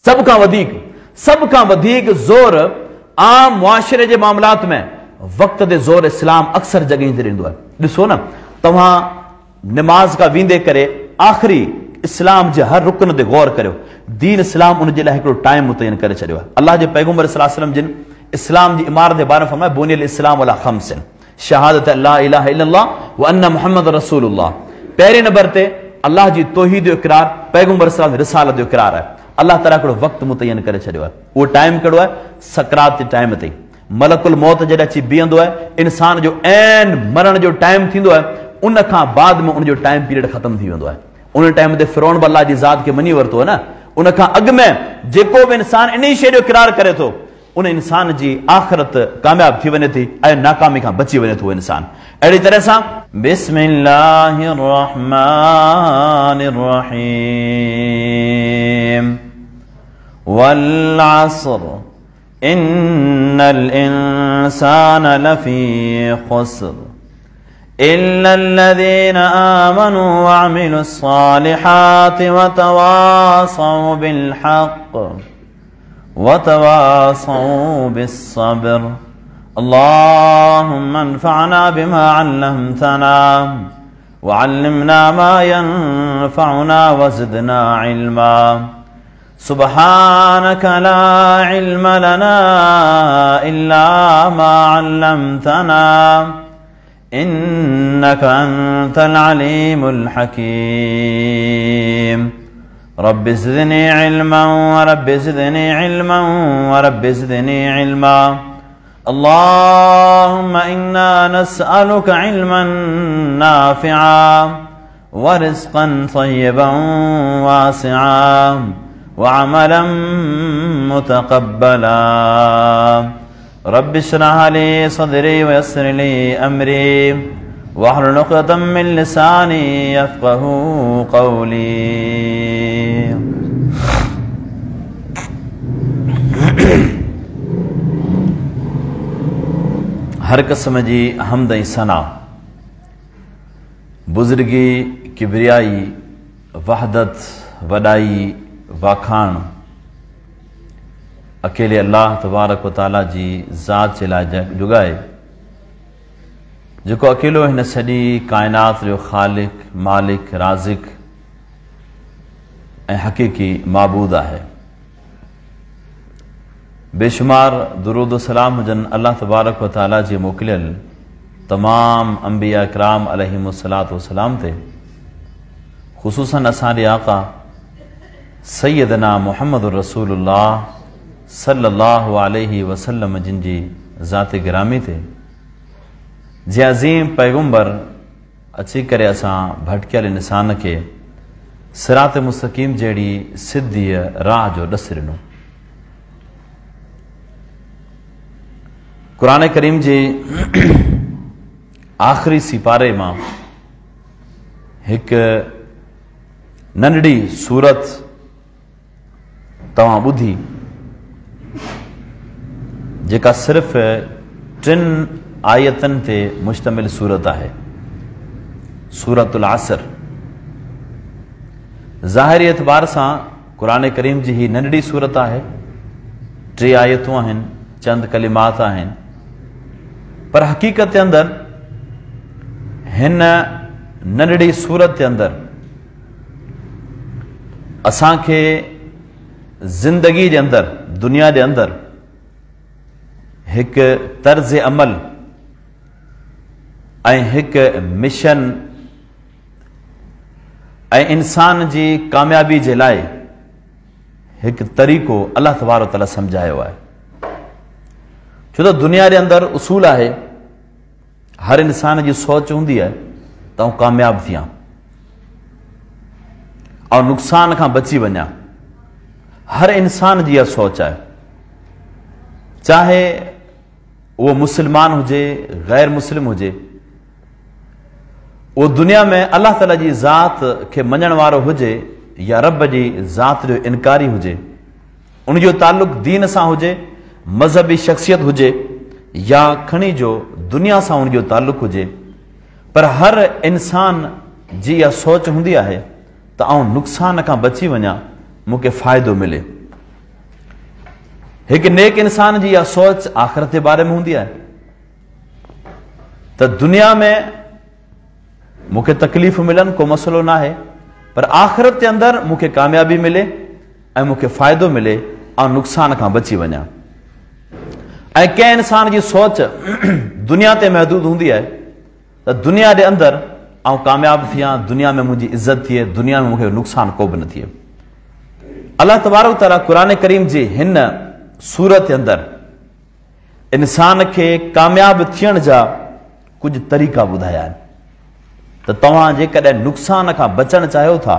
सब खां वधीक ज़ोर आम मुआशरे जे मामलात में वक्त दे ज़ोर इस्लाम अक्सर जगह ते ॾींदो आहे। ॾिसो न, तव्हां निमाज़ का वींदे करे आख़िरी इस्लाम जे हर रुकन ते गौर करियो। दीन इस्लाम उन जे लाइ हिकिड़ो टाइम मुतयन करे छॾियो आहे। अल्लाह जे पैगम्बर सल्लल्लाहु अलैहि वसल्लम जिन इस्लाम जी इमारत जे बारे में फरमाया, बुनियल इस्लाम अला खम्सिन, शहादत ला इलाहा इल्लल्लाह व अन्न मुहम्मद रसूलुल्लाह। पहिरें नंबर ते अल्लाह जी तौहीद जो इक़रार, पैगम्बर सल्लल्लाहु अलैहि वसल्लम रिसालत जो इक़रार आहे। अल्लाह ताला हिकिड़ो वक़्तु मुतयन करे छॾियो आहे। उहो टाइम कहिड़ो आहे? सकरात जे टाइम ते मलकुल मौत जॾहिं अची बीहंदो आहे, इंसान जो ऐन मरण जो टाइम थींदो आहे, उन खां बाद में उन जो टाइम पीरियड ख़त्म थी वेंदो आहे। उन टाइम ते फिरौन बि अल्लाह जी ज़ात खे मञी वरितो आहे न। उन खां अॻु में जेको बि इंसान इन शइ जो इक़रार करे थो, उन इंसान जी आख़िरत कामयाब थी वञे थी ऐं नाकामी खां बची वञे थो उहो इंसान। अहिड़ी तरह सां बिस्मिल्लाहिर रहमानिर रहीम वल अस्र इन्नल इंसान लफी खुस्र इल्लल्लज़ीना आमनू व अमिलुस्सालिहाति व तवासौ बिल हक़्क़ व तवासौ बिस्सब्र। अल्लाहुम्मा अन्फ़अना बिमा अल्लमतना व अल्लिमना मा यनफ़अुना व ज़िदना इल्मा। सुब्हानक ला इल्म लना इल्ला मा अल्लमतना इन्नका अंतल अलीमुल हकीम। रब्बि ज़िदनी इल्मन व रब्बि ज़िदनी इल्मन व रब्बि ज़िदनी इल्मा। अल्लाहुम्मा इन्ना नस्अलुका इल्मन नाफ़िआ व रिज़्क़न तय्यबन वासिआ व अमलन मुतक़ब्बला। रब्बि इश्रह ली सदरी व यस्सिर ली अमरी वहलुल उक़दम मिन लिसानी यफ़क़हू क़ौली। हर क़िस्म जी हम्द ऐं सना, बुज़ुर्गी, किबरियाई, वहदत, वॾाई, वाखाण अकेले अल्लाह तबारक व तआला जी ज़ात जे लाइ जुगाए, जेको अकेलो हिन सॼी काइनात जो ख़ालिक, मालिक, राज़िक ऐं हक़ीक़ी माबूद आहे। बेशुमार दुरूद सलाम हुजनि अल्लाह तबारक व तआला जे मोकिलियल तमाम अंबिया इकराम अलैहिमुस्सलातु वस्सलाम ते, ख़ुसूसन असांजे आका सैयदना मुहम्मद रसूलुल्लाह सल्लल्लाहु अलैहि वसल्लम जिन जी ज़ात गिरामी ते, जे अज़ीम पैगम्बर अची करे असां भटकियल इंसान खे सिरात मुस्तक़ीम जहिड़ी सिद्धीअ राह जो ॾस ॾिनो। क़ुरान करीम जे आख़िरी सिपारे मां हिकु नंढड़ी सूरत तव्हां ॿुधी, जेका सिर्फ़ 3 आयतनि ते मुश्तमिल सूरत आहे, सूरतुल असर। ज़ाहिरी एतबार सां क़ुरान करीम जी ही नंढड़ी सूरत आहे, 3 आयतूं आहिनि, चंद कलिमात आहिनि, पर हक़ीक़त जे अंदरि हिन नंढड़ी सूरत जे अंदरि असांखे ज़िंदगी जे अंदरि, दुनिया जे अंदरि हिकु तर्ज़ अमल ऐं हिकु मिशन ऐं इंसान जी कामयाबी जे लाइ हिकु तरीक़ो अल्लाह तबारक व तआला सम्झायो आहे। छो त दुनिया जे अंदरि उसूल आहे, हर इंसान जी सोच हूंदी आहे त आउं कामयाब थियां ऐं नुक़सान खां बची वञा। हर इंसान जी इहा सोच आहे, चाहे उहो मुस्लमान हुजे, गैर मुस्लिम हुजे, उहो दुनिया में अल्लाह ताला जी ज़ात खे मञण वारो हुजे या रब जी ज़ात जो इनकारी हुजे, उनजो ताल्लुक़ दीन सां हुजे, मज़हबी शख़्सियत हुजे या खणी जो दुनिया सां उनजो ताल्लुक़ हुजे, पर हर इंसान जी इहा सोच हूंदी आहे त आउं नुक़सान खां बची वञा, मूंखे फ़ाइदो मिले। एक नेक इंसान जी यह सोच आखिरत के बारे में होंगी है तो दुनिया में मुझे तकलीफ मिलन को मसलो ना है, पर आखिरत के अंदर मुझे कामयाबी मिले और मुझे फायदो मिले और नुकसान का बची वना। के इंसान की सोच दुनिया ते महदूद होंगी है तो दुनिया के अंदर आऊं कामयाब थिया, दुनिया में मुझी इज्जत थिए, दुनिया में मुझे नुकसान को भी न थिए। अल्लाह तबारक तआला कुरान करीम जी हिन सूरत के अंदर इंसान के कामयाब थियण जा कुछ तरीका बुधाया तो तवां जे कदे नुकसान का बचण चाहो था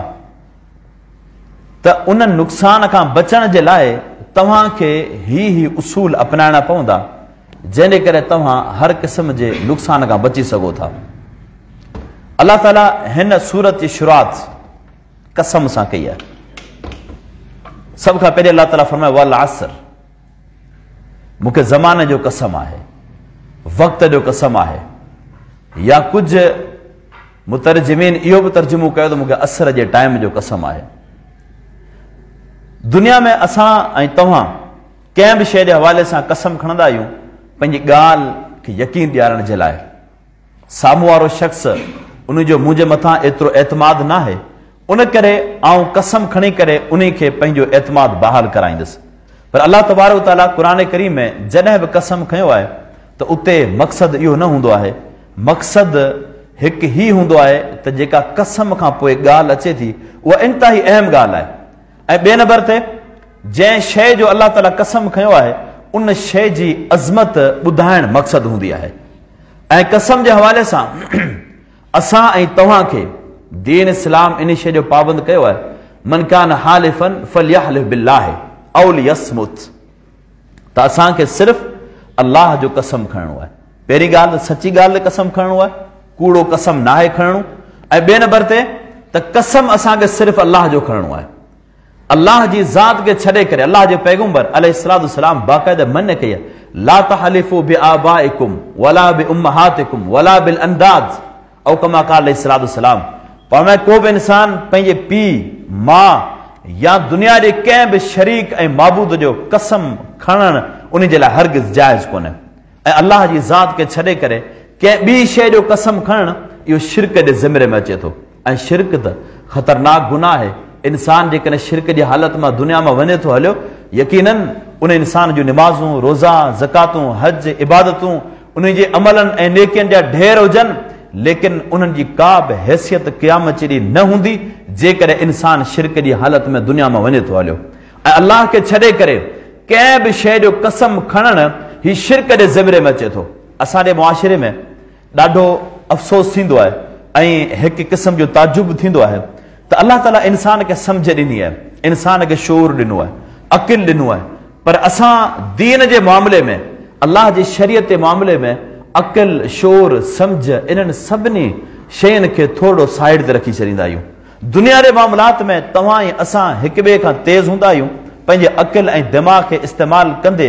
तो उन नुकसान का बचण जे लाए तवां के ही उसूल अपनाना पवंदा जैने करे तवां हर किस्म के नुकसान का बची सको था। अल्लाह ताला हिन सूरत की शुरुआत कसम से कई है। सब का पहले अल्लाह ताला फरमाए वल असर, मुझे जमाने जो कसम है, वक्त जो कसम है, या कुछ मुतरजमीन इहो भी तर्जुमो कयो तो मुझे असर के टाइम जो कसम है। दुनिया में असां ऐं तव्हां कंहिं भी शइ के हवाले से कसम खणंदा आहियूं पंहिंजी ॻाल्हि खे यकीन ॾियारण जे लाइ। साम्हूं वारो शख्स उन जो मुंहिंजे मथां एतिरो एतमाद न आहे, उन करे आऊं कसम खणी करे उन खे पंहिंजो एतमाद बहाल कराईंदुसि। पर अल्लाह तबारक तआला कुरान करीम में जॾहिं बि कसम खयो आहे तो उते मक़सद इहो न हूंदो आहे, मक़सद हिकु ही हूंदो आहे त जेका कसम खां पोइ ॻाल्हि अचे थी उहा इंतिहाई अहम ॻाल्हि आहे। ऐं ॿिए नंबर ते जंहिं शइ जो अल्लाह ताला कसम खयो आहे उन शइ जी अज़मत ॿुधाइण मक़सद हूंदी आहे। ऐं कसम जे हवाले सां असां ऐं तव्हां खे दीन इस्लाम इन शइ जो पाबंद कयो आहे, मन कान हालिफन फलयहलिफ बिल्लाह औ लियस्मुत, त असांखे सिर्फ़ अल्लाह जो कसम खणणो आहे। पहिरीं ॻाल्हि सची ॻाल्हि कसम खणणो आहे, कूड़ो कसम नाहे खणणो। ऐं ॿिए नंबर ते त कसम असांखे सिर्फ़ अल्लाह जो खणणो आहे। अल्लाह जी ज़ात के छड़े करे अल्लाह के पैगंबर अलैहिस्सलाम बाकायदा मन कई ला तहलिफू बिआबाइकुम वला बिउम्महातिकुम वला बिल अंदाज औ कमा क़ाल अलैहिस्सलाम। पर को भी इंसान पंहिंजे पीउ मां या दुनिया के कंहिं भी शरीक ऐं माबूद जो कसम खणण उन जे लाइ हरगिज़ जायज़ कोन्हे। ऐं अल्लाह जी ज़ात के छड़े करे कंहिं ॿी शइ जो कसम खणण इहो शिरक जे ज़िमरे में अचे थो। ऐं शिरक त ख़तरनाक गुनाह आहे। इंसान जेकॾहिं शिरक जी हालत में दुनिया में वञे थो हलियो, यकीनन उन इंसान जो निमाज़ूं रोज़ा ज़कातूं हज इबादतूं उन जे अमलनि ऐं नेकियनि जा ढेर हुजनि, लेकिन उन्हनि जी का बि हैसियत क़यामत जी न हूंदी जेकॾहिं इंसान शिरक जी हालत में दुनिया में वञे थो हलियो। ऐं अल्लाह खे छॾे करे कंहिं बि शइ जो कसम खणण ही शिरक जे ज़िमरे में अचे थो। असांजे मुआशिरे में ॾाढो अफ़सोस थींदो आहे ऐं हिकु क़िस्म जो ताजुब थींदो आहे त अल्लाह ताला इंसान के समझ ॾिनी आहे, इंसान के शूर ॾिनो आहे, अक़िल ॾिनो आहे, पर असां दीन जे मामले में अल्लाह जी शरीयत जे मामले में अक़िल शूर समझ इन्हनि सभिनी शयुनि खे थोरो साइड ते रखी छॾींदा आहियूं। दुनिया जे मामलात में तव्हां ऐं असां हिक ॿिए खां तेज़ हूंदा आहियूं, पंहिंजे अक़िल ऐं दिमाग़ खे इस्तेमालु कंदे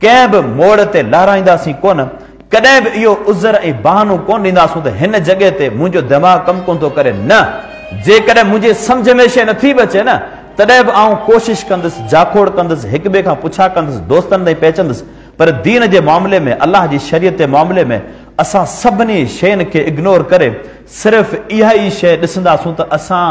कंहिं बि मोड़ ते लहराईंदासीं कोन, कॾहिं बि इहो उज़र ऐं बहानो कोन ॾींदासीं त हिन जॻह ते मुंहिंजो दिमाग़ कमु कोन थो करे। न, जेकॾहिं मुंहिंजे सम्झ में शइ नथी बि अचे न तॾहिं बि आउं कोशिशि कंदुसि, जाखोड़ कंदुसि, हिक ॿिए खां पुछा कंदुसि, दोस्तनि ताईं पहुचंदुसि। पर दीन जे मामले में अल्लाह जी शरीयत जे मामले में असां सभिनी शयुनि खे इग्नोर करे सिर्फ़ इहा ई शइ ॾिसंदासीं त असां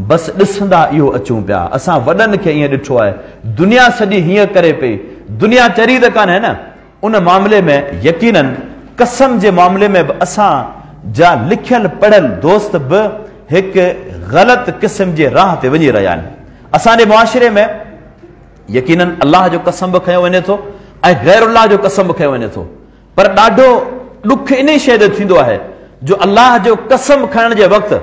बसि ॾिसंदा इहो अचूं पिया। असां वॾनि खे ईअं ॾिठो आहे, दुनिया सॼी हीअं करे पई, दुनिया चरी त कान्हे न। उन मामले में यकीनन कसम जे मामले में बि असां जा लिखियल पढ़ियल दोस्त बि हिकु ग़लति क़िस्म जे राह ते वञी रहिया आहिनि। असांजे मुआशिरे में यकीनन अल्लाह जो कसम बि खयो वञे थो ऐं गैरुल्लाह जो कसम बि खयो वञे थो, पर ॾाढो ॾुख इन शइ ते थींदो आहे जो अल्लाह जो कसम खणण जे वक़्तु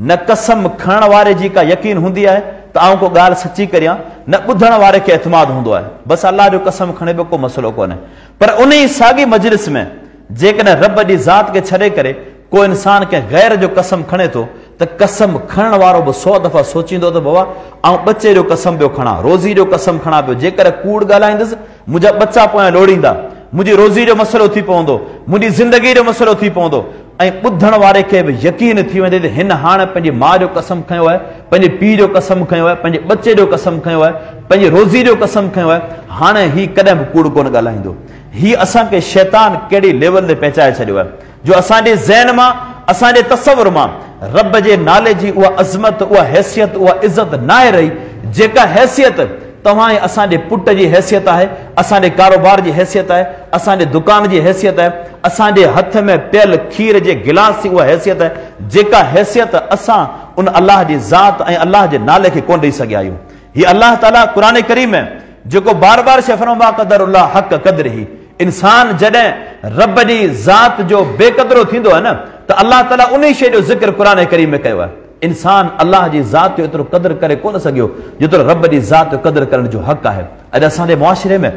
न कसम खणण वारे जी का यकीन हूंदी आहे त आउं को ॻाल्हि सची करियां, न ॿुधण वारे खे एतमाद हूंदो आहे, बसि अल्लाह जो कसम खणे बि को मसइलो कोन्हे। पर उन ई साॻी मजलिस में जेकॾहिं रब जी ज़ात खे छॾे करे को इंसान कंहिं गैर जो कसम खणे थो त कसम खणण वारो बि 100 दफ़ा सोचींदो त बाबा आउं ॿचे जो कसम पियो खणा, रोज़ी जो कसम खणा पियो, जेकर कूड़ ॻाल्हाईंदुसि मुंहिंजा बच्चा पोयां लोड़ींदा, मुंहिंजी रोज़ी जो मसइलो थी पवंदो, मुंहिंजी ज़िंदगी जो मसइलो थी पवंदो। ऐं ॿुधण वारे खे बि यकीन थी वेंदे त हिन हाणे पंहिंजी माउ जो कसम खयो आहे, पंहिंजे पीउ जो कसम खयो आहे, पंहिंजे बचे जो कसम खयो आहे, पंहिंजी रोज़ी जो कसम खयो आहे, हाणे हीउ कॾहिं बि कूड़ कोन ॻाल्हाईंदो। हीउ असांखे शैतान कहिड़ी लेवल ते पहुचाए छॾियो आहे जो असांजे ज़हन मां, असांजे तसवुर मां रब जे नाले जी उहा अज़मत, उहा हैसियत, उहा इज़त न आहे रही जेका हैसियत तव्हां ऐं असांजे पुट जी हैसियत आहे, असांजे कारोबार जी हैसियत आहे, असांजे दुकान जी हैसियत आहे, असांजे हथ में पियल खीर जे गिलास जी उहा हैसियत आहे, जेका हैसियत असां उन अलाह जी ज़ात ऐं अलाह जे नाले खे कोन ॾेई सघिया आहियूं। हीअ अलाह ताला क़ुरान करीम में जेको बार बार शइ फरमाए, क़दरुल्लाह हक़ क़दरिही, इंसान जॾहिं रब जी ज़ात जो बेक़दरो थींदो आहे न त अलाह ताला उन शइ जो ज़िक्र क़ुरान करीम में कयो आहे। इंसान अलाह जी ज़ात जो एतिरो क़दुरु करे कोन सघियो जेतिरो रब जी ज़ात जो क़दुरु करण जो हक़ आहे। अॼु असांजे मुआशिरे में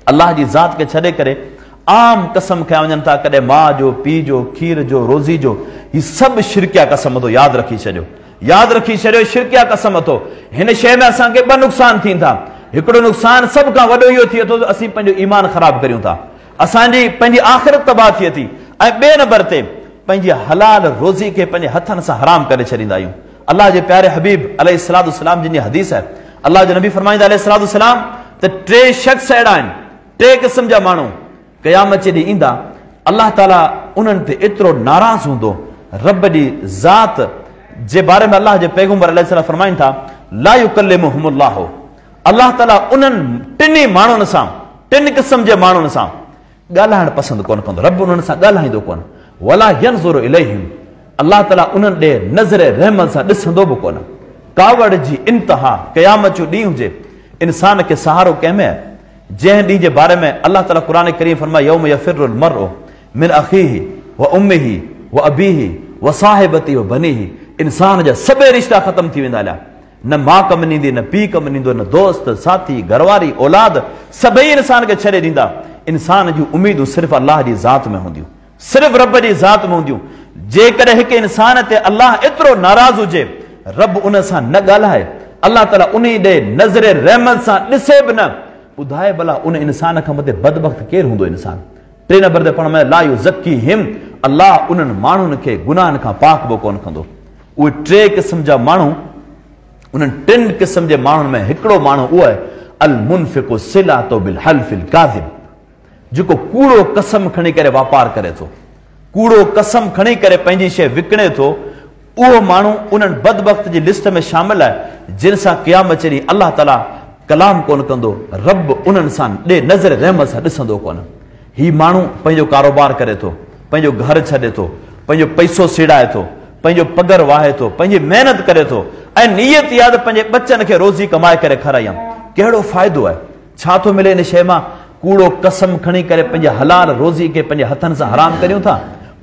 अलाह जी ज़ात खे छॾे करे आम कसम खया वञनि था, कॾहिं माउ जो, पीउ जो, खीर जो, रोज़ी जो, हीउ सभु शिरकिया कसम अथो। यादि रखी छॾियो, यादि रखी छॾियो, शिरकिया कसम अथो। हिन शइ में असांखे ॿ नुक़सान थीनि था। हिकिड़ो नुक़सान सभ खां वॾो इहो थिए थो त असीं पंहिंजो ईमान ख़राब करियूं था, असांजी पंहिंजी आख़िरत तबाह थिए थी। ऐं ॿिए नंबर ते पंहिंजी हलाल रोज़ी खे पंहिंजे हथनि सां हराम करे छॾींदा आहियूं। अलाह जे प्यारे हबीब अलैहिस्सलाम जिन जी हदीस आहे, अलाह जो नबी फरमाईंदा अलैहिस्सलाम त 3 शख़्स अहिड़ा आहिनि, 3 क़िस्म जा माण्हू क़यामत जे ॾींहुं ईंदा, अलाह ताला उन्हनि ते एतिरो नाराज़ हूंदो। रब जी ज़ात जे बारे में अलाह जे पैगंबर अलैहिस्सलाम फरमाइनि था, ला युकल्लिमुहुमुल्लाह, अलाह ताला उन्हनि 3 माण्हुनि सां, 3 क़िस्म जे माण्हुनि सां ॻाल्हाइण पसंदि कोन कंदो। रब उन्हनि सां ॻाल्हाईंदो कोन। वला यंज़ुरु इलैहिम, अलाह ताला उन्हनि ॾे नज़र रहमत सां ॾिसंदो बि कोन। कावड़ जी इंतहा क़यामत जो ॾींहुं हुजे, इंसान खे सहारो कंहिंमें आहे? जंहिं ॾींहुं जे बारे में अलाह ताला क़ुरान करीम फरमाए, यौम यफिरुल मर्उ मिन अखीही व उम्मिही व अबीही व साहिबती व बनीही, इंसान जा सभई रिश्ता ख़तम थी वेंदा हलिया। न माउ कमु ॾींदी, न पीउ कमु ॾींदो, न दोस्त साथी घरवारी औलाद, सभई इंसान खे छॾे ॾींदा। इंसान जूं उमीदूं सिर्फ़ु अलाह जी ज़ात में हूंदियूं, सिर्फ़ु रब जी ज़ात में हूंदियूं। जेकॾहिं हिकु इंसान ते अलाह एतिरो नाराज़ हुजे, रब उन सां न ॻाल्हाए, अलाह ताला उन ॾे नज़र रहमत सां ॾिसे बि न, ॿुधाए भला उन इंसान खां मथे बदबख़्त केरु हूंदो? इंसान। 3 नंबर ते फरमाए, ला युज़क्कीहिम, अलाह उन्हनि माण्हुनि खे गुनाहनि खां पाक बि कोन कंदो। उहे 3 क़िस्म जा माण्हू, उन्हनि 3 क़िस्म जे माण्हुनि में हिकिड़ो माण्हू उहो आहे अल मुनफ़िक़ु सिलातो बिल हल्फिल काज़िब, जेको कूड़ो कसम खणी करे वापार करे थो, कूड़ो कसम खणी करे पंहिंजी शइ विकिणे थो। उहो माण्हू उन्हनि बदबख़्त जी लिस्ट में शामिल आहे जिन सां क़यामत जे ॾींहुं अलाह ताला कलाम कोन कंदो, रब उन्हनि सां ॾे नज़र रहमत सां ॾिसंदो कोन। हीउ माण्हू पंहिंजो कारोबार करे थो, पंहिंजो घर छॾे थो, पंहिंजो पैसो सीड़ाए थो, पंहिंजो पघर वाहे थो, पंहिंजी महिनत करे थो ऐं नियत यादि पंहिंजे बचनि खे रोज़ी कमाए करे खारायां। कहिड़ो फ़ाइदो आहे? छा थो मिले इन शइ मां? कूड़ो कसम खणी करे पंहिंजे हलाल रोज़ी खे पंहिंजे हथनि सां हराम करियूं था,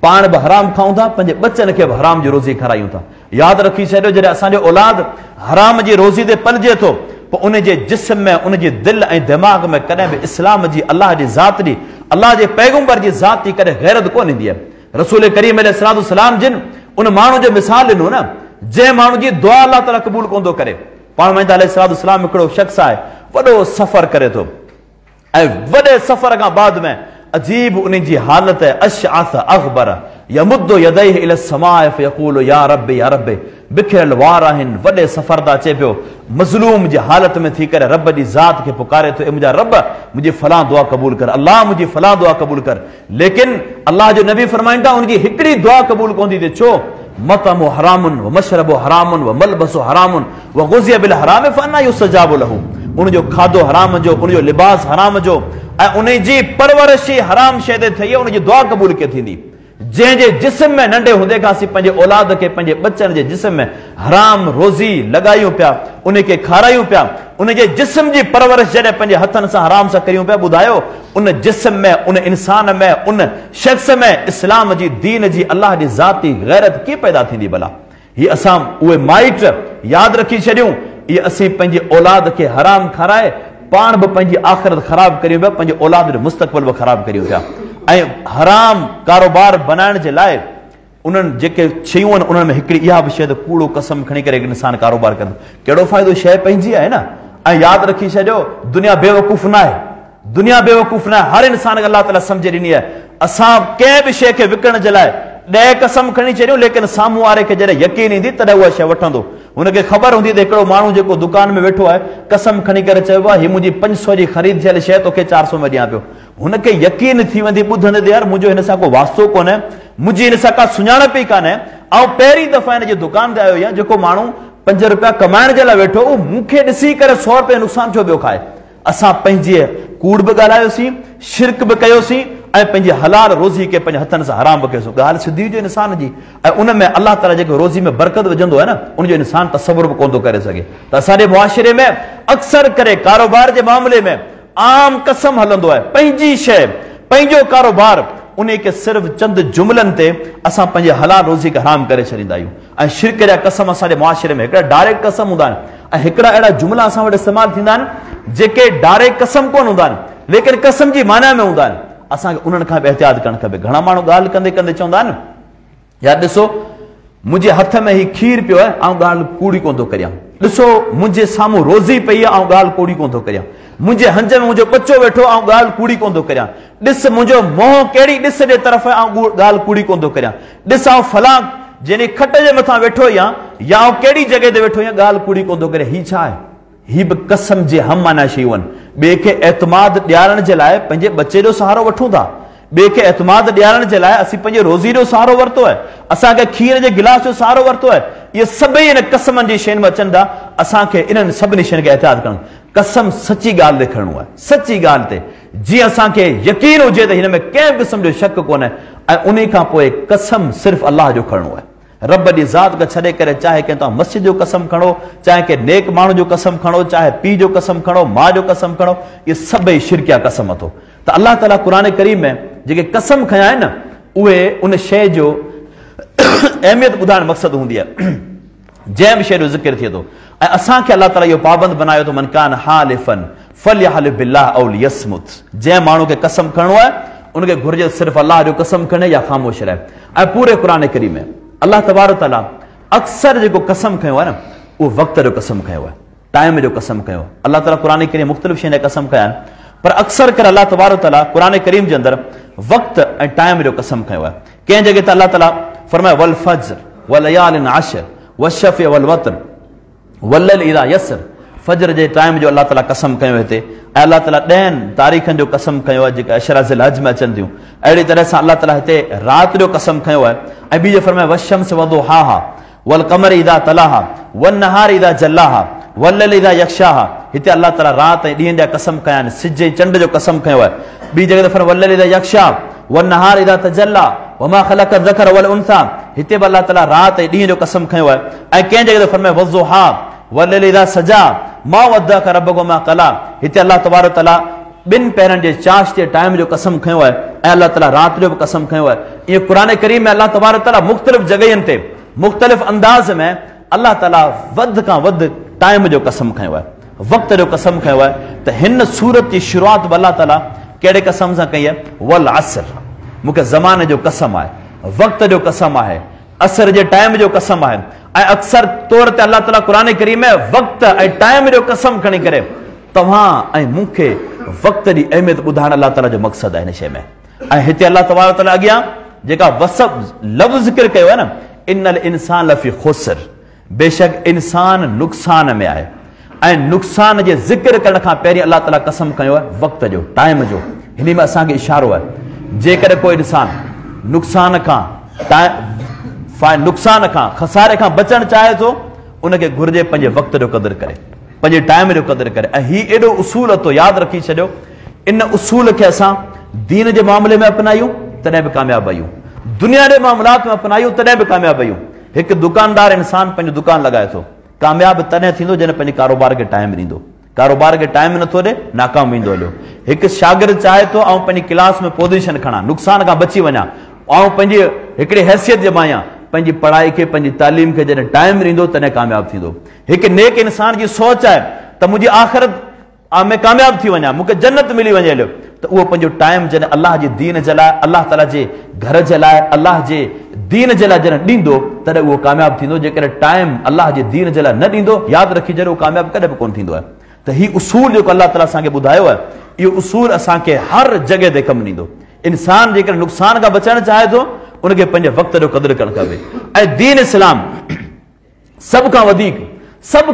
पाण बि हराम खाऊं था, पंहिंजे बचनि खे बि हराम जी रोज़ी खारायूं था। यादि रखी छॾियो, जॾहिं असांजो औलाद हराम जी रोज़ी ते पलिजे थो, पोइ उन जे जिस्म में, उन जे दिलि ऐं दिमाग़ में कॾहिं बि इस्लाम जी, अलाह जी ज़ात जी, अलाह जे पैगंबर जी ज़ात जी कॾहिं गैरत कोन ईंदी आहे। रसूल करीम अलैहिस्सलाम जिन उन माण्हू जो मिसाल ॾिनो न, जंहिं माण्हू जी दुआ अलाह ताला क़बूल कोन थो करे। पाण में अलैहिस्सलाम हिकिड़ो शख़्स आहे, वॾो सफ़र करे थो ऐं वॾे सफ़र खां बाद में अजीब उन जी हालत है, अशअस अग़बर यमुद्दु यदैहि इला समाए फयक़ूलु या रब्बी या रब्बी, बिखरल वार आहिनि, वॾे सफ़र दा अचे पियो, मज़लूम जी हालत में थी करे रब जी ज़ात खे पुकारे थो, ए मुंहिंजा रब मुंहिंजी फलां दुआ क़बूल कर, अल्लाह मुंहिंजी फलां दुआ क़बूल कर। लेकिन अल्लाह जो नबी फरमाईंदा उनजी हिकिड़ी दुआ क़बूल कोन थी थिए। छो? मतमु हरामुन व मशरबु हरामुन व मलबसु हरामुन व गुज़िया बिल हराम फअन्ना युस्तजाबु लहू, उनजो खाधो हराम जो, उनजो लिबास हराम जो ऐं उन जी परवरिश हराम शइ ते थी, उनजी दुआ क़बूल कीअं थींदी? जंहिंजे जिस्म में नंढे हूंदे खां असीं पंहिंजे औलाद खे, पंहिंजे बचनि जे जिस्म में हराम रोज़ी लॻायूं पिया, उनखे खारायूं पिया, उनजे जिस्म जी परवरिश जॾहिं पंहिंजे हथनि सां हराम सां करियूं पिया, ॿुधायो उन जिस्म में, उन इंसान में, उन शख़्स में इस्लाम जी, दीन जी, अलाह जी ज़ाती गैरत कीअं पैदा थींदी भला? हीअ असां उहे माइट यादि रखी छॾियूं, इहे असीं पंहिंजी औलाद खे हराम खाराए पाण बि पंहिंजी आख़िरत ख़राब करियूं पिया, पंहिंजे औलाद जो मुस्तक़बिल बि ख़राब करियूं पिया। ऐं हराम कारोबार बनाइण जे लाइ उन्हनि जेके शयूं आहिनि उन्हनि में हिकिड़ी इहा बि शइ त कूड़ो कसम खणी करे इंसान कारोबार कंदो। कहिड़ो फ़ाइदो? शइ पंहिंजी आहे न। ऐं यादि रखी छॾियो, दुनिया बेवकूफ़ न आहे, दुनिया बेवकूफ़ न आहे, हर इंसान खे अल्लाह ताला सम्झ ॾिनी आहे। असां कंहिं बि शइ खे विकण जे लाइ 10 कसम खणी छॾियूं, लेकिन साम्हूं वारे खे जॾहिं यकीन ईंदी तॾहिं उहा शइ वठंदो। हुनखे ख़बर हूंदी त हिकिड़ो माण्हू जेको दुकान में वेठो आहे कसम खणी करे चइबो आहे, हीअ मुंहिंजी 500 जी ख़रीद थियल शइ तोखे 400 में ॾियां पियो। हुनखे यकीन थी वेंदी ॿुधंदे त यार मुंहिंजो हिन सां को वास्तो कोन्हे, मुंहिंजी हिन सां का सुञाणप ई कान्हे, ऐं पहिरीं दफ़ा हिन जे दुकान ते आयो आहियां। जेको माण्हू 5 रुपया कमाइण जे लाइ वेठो, उहो मूंखे ॾिसी करे 100 रुपया नुक़सान छो पियो खाए। असां पंहिंजी कूड़ बि ॻाल्हायोसीं, शिरक बि कयोसीं, ऐं पंहिंजी हलाल रोज़ी खे पंहिंजे हथनि सां हराम बि कयोसीं। ॻाल्हि सिधी हुजे इंसान जी, ऐं उन में अलाह ताला जेको रोज़ी में बरकत विझंदो आहे न, उनजो इंसान तसवुर बि कोन थो करे सघे। त असांजे मुआशिरे में अक्सर करे कारोबार जे मामले में आम कसम हलंदो आहे। पंहिंजी शइ, पंहिंजो कारोबार, उन खे सिर्फ़ चंद जुमलनि ते असां पंहिंजे हलाल रोज़ी खे हराम करे छॾींदा आहियूं। ऐं शिरक जा कसम असांजे मुआशिरे में हिकिड़ा डायरेक्ट कसम हूंदा आहिनि, ऐं हिकिड़ा अहिड़ा जुमला असां वटि इस्तेमालु थींदा आहिनि जेके डायरेक्ट कसम कोन हूंदा आहिनि, लेकिन कसम जी माना में हूंदा आहिनि। असांखे उन्हनि खां बि एहतियात करणु खपे। घणा माण्हू ॻाल्हि कंदे कंदे चवंदा आहिनि, यार ॾिसो मुंहिंजे हथ में ही खीर पियो आहे, ऐं ॻाल्हि कूड़ी कोन थो करियां। ॾिसो मुंहिंजे साम्हूं रोज़ी पई आहे, ऐं ॻाल्हि कूड़ी कोन थो करियां। मुंहिंजे हंज में मुंहिंजो बच्चो वेठो, ऐं ॻाल्हि कूड़ी कोन थो करियां। ॾिस मुंहिंजो मोह कहिड़ी ॾिस जे तरफ़ आहे, ऐं ॻाल्हि कूड़ी कोन थो करियां। ॾिस आउं फलां जंहिं खट जे मथां वेठो आहियां, या आउं कहिड़ी जॻह ते वेठो आहियां, ॻाल्हि कूड़ी कोन थो करे। हीअ छा आहे? हीअ बि कसम जे हम माना शयूं आहिनि। ॿिए खे एतमाद ॾियारण जे लाइ पंहिंजे बचे जो सहारो वठूं था। ॿिए खे एतमाद ॾियारण जे लाइ असीं पंहिंजे रोज़ी जो सहारो वरितो आहे, असांखे खीर जे गिलास जो सहारो वरितो आहे। इहे सभई हिन कसमनि जी शयुनि में अचनि था। असांखे इन्हनि सभिनी शयुनि खे एहतियात करणु, कसम सची ॻाल्हि ते खणणो आहे, सची ॻाल्हि ते, जीअं असांखे यकीन हुजे त हिन में कंहिं क़िस्म जो शक कोन्हे। ऐं उन खां पोइ कसम सिर्फ़ु अलाह जो खणणो आहे। रब जी ज़ात खे छॾे करे चाहे कंहिं तव्हां मस्जिद जो कसम खणो, चाहे कंहिं नेक माण्हू जो कसम खणो, चाहे पीउ जो कसम खणो, माउ जो कसम खणो, इहे सभई शिरकिया कसम अथव। त अलाह ताला क़ुर करीम में जेके कसम खयां आहिनि न, उहे उन शइ जो अहमियत ॿुधाइण मक़सदु हूंदी आहे। जंहिं बि शइ जो ज़िक्र थिए थो, ऐं असांखे अलाह ताला इहो पाबंद बनायो थो, मन कान हालिफन फलयहलिफ बिल्लाह औ लियस्मुत। जंहिं माण्हू खे कसम खणणो आहे उनखे घुर्जे सिर्फ़ु अलाह जो कसम खणे या ख़ामोश रहे। ऐं पूरे क़ुर करीम में अलाह तबारक तआला अक्सर जेको कसम खयो आहे न, उहो वक़्त जो कसम खयो आहे, टाइम जो कसम खयो। अलाह ताला क़ुर करीम मुख़्तलिफ़ शयुनि जा कसम कया आहिनि, पर अक्सर करे अलाह तबारक तआला क़ुर करीम जे अंदरि वक़्त ऐं टाइम जो कसम खयो आहे। कंहिं जॻह ते अलाह ताला फरमाए वल फज्र वलयालिन अश्र वशफ़ वल वतर वल्लैल इज़ा यसर। फज्र जे टाइम जो अलाह ताला कसम कयो हिते, ऐं अलाह ताला 10 तारीख़नि जो कसम खयो आहे जेके अशरा ज़िल हज में अचनि थियूं। अहिड़ी तरह सां अलाह ताला हिते राति जो कसम खयो आहे। ऐं ॿी जो फरमाए वशम्स वदुहाहा वल क़मर इज़ा तलाहा वन नहार इज़ा जल्लाहा वल्लैल इज़ा यग़शाहा। हिते अलाह ताला राति ऐं ॾींहं जा कसम कया आहिनि, सिज ऐं चंड जो कसम खयो आहे। ॿी जॻह ते फरमाए वल्लैल इज़ा यग़शा वन नहार इज़ा तजल्ला वमा ख़लक़ ज़कर वल उन्सा। हिते बि अलाह ताला राति ऐं ॾींहं जो कसम खयो आहे। ऐं कंहिं जॻह ते फरमाए वज़ुहा वल्लैल इज़ा सजा मा वद्दअक रब्बुक मा क़ला। हिते अलाह तबारक तआला 2 पहिरनि जे चाश जे टाइम जो कसम खयो आहे, ऐं अलाह ताला राति जो बि कसम खयो आहे। इहो क़ुर करीम में अलाह तबारक तआला मुख़्तलिफ़ जॻहियुनि ते मुख़्तलिफ़ अंदाज़ में अलाह ताला वधि खां वधि टाइम जो कसम खयो आहे, वक़्त जो कसम खयो आहे। त हिन सूरत जी शुरूआत बि अलाह ताला कहिड़े कसम सां कई आहे? वल असर, मूंखे ज़माने जो कसम आहे, वक़्त जो कसम आहे, असर जे टाइम जो कसम आहे। ऐं अक्सर तौर ते अलाह ताला क़ुर करीम में वक़्त ऐं टाइम जो कसम खणी करे तव्हां ऐं मूंखे वक़्त जी अहमियत ॿुधाइण अलाह ताला जो मक़सदु आहे हिन शइ में। ऐं हिते अलाह तबारक तआला अॻियां जेका वसफ़ लफ़्ज़ ज़िक्र कयो आहे न, इन्नल इंसान लफ़ी खुस्र, बेशक इंसान नुक़सान में आहे। ऐं नुक़सान जे ज़िक्र करण खां पहिरीं अलाह ताला कसम कयो आहे वक़्त जो, टाइम जो। हिन में असांखे इशारो आहे, जेकॾहिं कोई इंसान नुक़सान खां खसारे खां बचणु चाहे थो, उनखे घुर्जे पंहिंजे वक़्त जो क़दुरु करे, पंहिंजे टाइम जो क़दुरु करे। ऐं हीउ एॾो उसूल अथव, यादि रखी छॾियो, इन उसूल खे असां दीन जे मामले में अपनायूं तॾहिं बि कामयाबु आहियूं, दुनिया जे मामलात में अपनायूं तॾहिं बि कामयाबु आहियूं। हिकु दुकानदार इंसान पंहिंजो दुकानु लॻाए थो, कामयाबु तॾहिं थींदो जॾहिं पंहिंजे कारोबार खे टाइम ॾींदो। कारोबार खे टाइम नथो ॾे, नाकाम ईंदो हलियो। हिकु शागिर्द चाहे थो ऐं पंहिंजी क्लास में पोज़ीशन खणा, नुक़सान खां बची वञा, ऐं पंहिंजी हिकिड़ी हैसियत जमायां, पंहिंजी पढ़ाई खे, पंहिंजी तालीम खे जॾहिं टाइम ॾींदो तॾहिं कामयाबु थींदो। हिकु नेक इंसान जी सोच आहे त मुंहिंजी आख़िरत में कामयाबु थी वञा, मूंखे जन्नत मिली वञे हलियो, त उहो पंहिंजो टाइम जॾहिं अलाह जे दीन जे लाइ, अलाह ताला जे घर जे लाइ, अलाह जे दीन जे लाइ जॾहिं ॾींदो तॾहिं उहो कामयाबु थींदो। जेकॾहिं टाइम अलाह जे दीन जे लाइ न ॾींदो, यादि रखी छॾियो, कामयाबु कॾहिं बि कोन थींदो आहे। त हीउ उसूल जेको अलाह ताला असांखे ॿुधायो आहे, इहो उसूल असांखे हर जगह ते कमु ॾींदो। इंसान जेकर नुक़सान खां बचणु चाहे थो उनखे पंहिंजे वक़्त जो क़दुरु करणु खपे। ऐं दीन इस्लाम सभ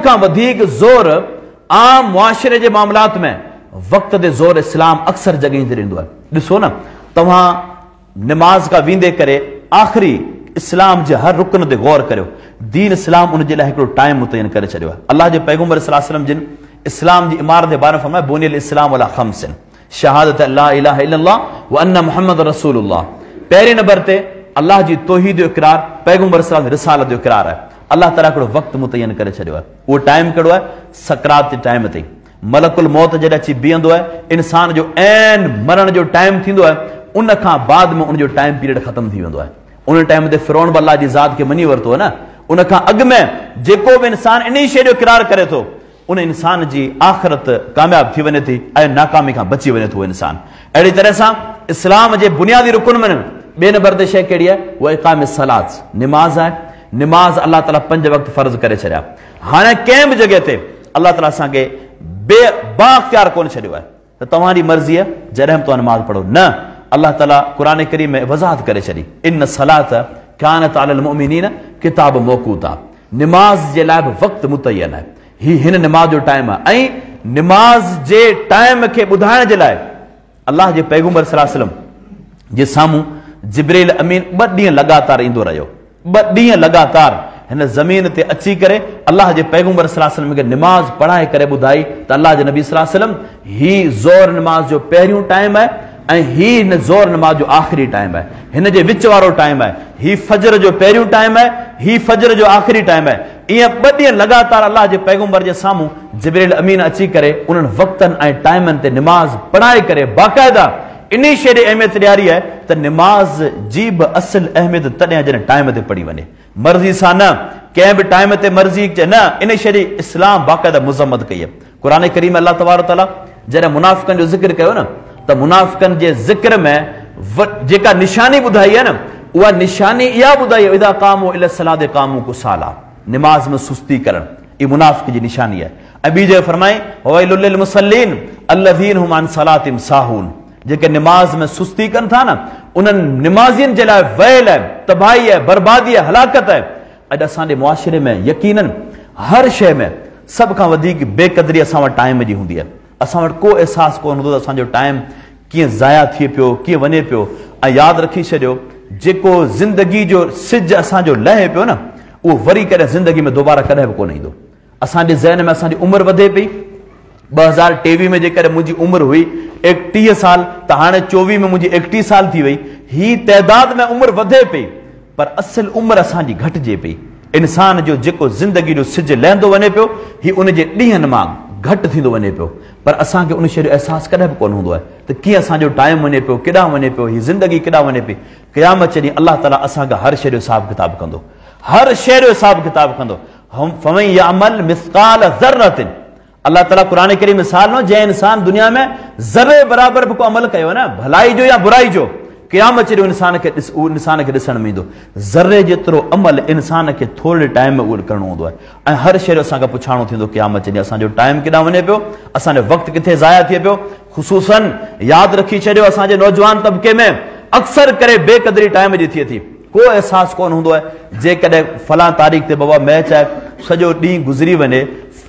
खां वधीक ज़ोर आम मुआशिरे जे मामलात में वक़्त ते ज़ोर इस्लाम अक्सर जॻहियुनि ते ॾींदो आहे। ॾिसो न, तव्हां निमाज़ खां वेंदे करे आख़िरी इस्लाम जे हर रुकन ते गौर करियो। दीन इस्लाम उन जे लाइ हिकिड़ो टाइम मुतयन करे छॾियो आहे। अल्लाह जे पैगम्बर सल्लल्लाहु अलैहि वसल्लम जिन इस्लाम जी इमारत जे बारे में फरमाया बुनियल इस्लाम अला खम्सिन शहादत ला इलाहा इल्लल्लाह व अन्न मुहम्मद रसूलुल्लाह। पहिरें नंबर ते अल्लाह जी तौहीद जो इक़रार, पैगम्बर सल्लल्लाहु अलैहि वसल्लम रिसालत जो इक़रार आहे। अल्लाह ताला हिकिड़ो वक़्तु मुतयन करे छॾियो आहे। उहो टाइम कहिड़ो आहे? सकरात जे टाइम ते मलकुल मौत जॾहिं अची बीहंदो आहे, इंसान जो ऐन मरण जो टाइम थींदो आहे, उन खां बाद में उनजो टाइम पीरियड ख़तम थी वेंदो आहे। उन टाइम ते फिरौन बि अल्लाह जी ज़ात खे मञी वरितो आहे न। उन खां अॻु में जेको बि इंसान इन शइ जो इक़रार करे थो उन इंसान जी आख़िरत कामयाब थी वञे थी ऐं नाकामी खां बची वञे थो इंसान। अहिड़ी तरह सां इस्लाम जे बुनियादी रुकन में ॿिए नंबर ते शइ कहिड़ी आहे? उहा इक़ाम सलात, निमाज़ आहे। निमाज़ अल्लाह ताला 5 वक़्त फ़र्ज़ करे छॾिया। हाणे कंहिं बि जॻह ते अल्लाह ताला असांखे बाख्तियार कोन छॾियो आहे त तव्हांजी मर्ज़ी आहे जॾहिं तव्हां निमाज़ पढ़ो। न, अल्लाह ताला क़ुरान करीम में वज़ाहत करे छॾी, इन सलात कानत अलल मुमिनीन किताब मौक़ूता। निमाज़ जे लाइ बि वक़्तु मुतयन आहे। हिन निमाज़ जो टाइम आहे ऐं निमाज़ जे टाइम खे ॿुधाइण जे लाइ अल्लाह जे पैगम्बर सल्लल्लाहु अलैहि वसल्लम जे साम्हूं जिब्रील अमीन 2 ॾींहं लगातार ईंदो रहियो। 2 ॾींहं लगातार हिन ज़मीन ते अची करे अल्लाह जे पैगम्बर सल्लल्लाहु अलैहि वसल्लम खे निमाज़ पढ़ाए करे ॿुधाई त अल्लाह जे नबी सल्लल्लाहु अलैहि वसल्लम ही ज़ोर निमाज़ जो पहिरियों टाइम आहे ऐं ही हिन ज़ोर निमाज़ जो आख़िरी टाइम आहे। हिन जे विच वारो टाइम आहे। ही फजर जो पहिरियों टाइम आहे, ही फजर जो आख़िरी टाइम आहे। ईअं 2 ॾींहं लगातार अल्लाह जे पैगम्बर जे साम्हूं जिब्रील अमीन अची करे उन्हनि वक़्तनि ऐं टाइमनि ते निमाज़ पढ़ाए करे बाक़ाइदा इन शइ जी अहमियत ॾियारी आहे त निमाज़ जी बि असुल अहमियत तॾहिं जॾहिं टाइम ते पढ़ी वञे, मर्ज़ी सां न, कंहिं बि टाइम ते मर्ज़ी न। इन शइ जी इस्लाम बाक़ाइदा मुज़म्मत कई आहे। क़ुरान करीम अल्लाह तबारक तआला जॾहिं मुनाफ़िक़नि जो ज़िक्र कयो न त मुनाफ़िक़नि जे ज़िक्र में जेका निशानी ॿुधाई आहे न उहा निशानी इहा ॿुधाई आहे इज़ा क़ामू इला सलात क़ामू कुसाला, निमाज़ में सुस्ती करणु इहा मुनाफ़िक़ जी निशानी आहे। ऐं ॿी जॻह फरमाई वैलुल लिल मुसल्लीन अल्लज़ीन हुम अन सलातिहिम साहून, जेके निमाज़ में सुस्ती कनि था न उन्हनि निमाज़ियुनि जे लाइ वैल आहे, तबाही आहे, बर्बादी आहे, हलाकत आहे। अॼु असांजे मुआशिरे में यकीनन हर शइ में सभ खां वधीक बेक़दरी असां वटि टाइम जी हूंदी आहे। असां वटि को अहसासु कोन हूंदो त असांजो टाइम कीअं ज़ाया थिए पियो, कीअं वञे पियो। ऐं यादि रखी छॾियो जेको ज़िंदगी जो सिज असांजो लहे पियो न उहो वरी करे ज़िंदगी में दोबारा कॾहिं बि कोन ईंदो। असांजे ज़हन में असांजी उमिरि वधे पई। 2023 में जेकॾहिं मुंहिंजी उमिरि हुई 31 साल त हाणे 24 में मुंहिंजी 31 साल थी वई। ही तइदाद में उमिरि वधे पई पर असुल उमिरि असांजी घटिजे पई। इंसान जो जेको ज़िंदगी जो सिज लहंदो वञे पियो ही उनजे ॾींहंनि मां घटि थींदो वञे पियो। पर असांखे उन शइ जो अहसासु कॾहिं बि कोन हूंदो आहे त कीअं असांजो टाइम वञे पियो, केॾांहुं वञे पियो, हीअ ज़िंदगी केॾांहुं वञे पई। क़यामत जॾहिं अल्लाह ताला असांखे हर शइ जो हिसाबु किताबु कंदो, हर शइ जो हिसाबु किताबु कंदो। फमन यअमल मिस्काल ज़र्रतिन, अल्लाह ताला क़ुरान करीम मिसाल न जंहिं इंसान दुनिया में ज़रे बराबर बि को अमल कयो न भलाई जो या बुराई जो, क़यामत जॾहिं इंसान खे ॾिसण में ईंदो। ज़रे जेतिरो अमल इंसान खे थोरे टाइम में उहो करिणो हूंदो आहे। ऐं हर शइ जो असांखे पुछाणो थींदो क़यामत जॾहिं असांजो टाइम केॾांहुं वञे पियो, असांजो वक़्तु किथे ज़ाया थिए पियो। ख़ुसूसन यादि रखी छॾियो असांजे नौजवान तबिके में अक्सर करे बेक़दरी टाइम जी थिए थी। को अहसासु कोन हूंदो आहे जेकॾहिं फलां तारीख़ ते बाबा मैच आहे, सॼो ॾींहुं गुज़री वञे,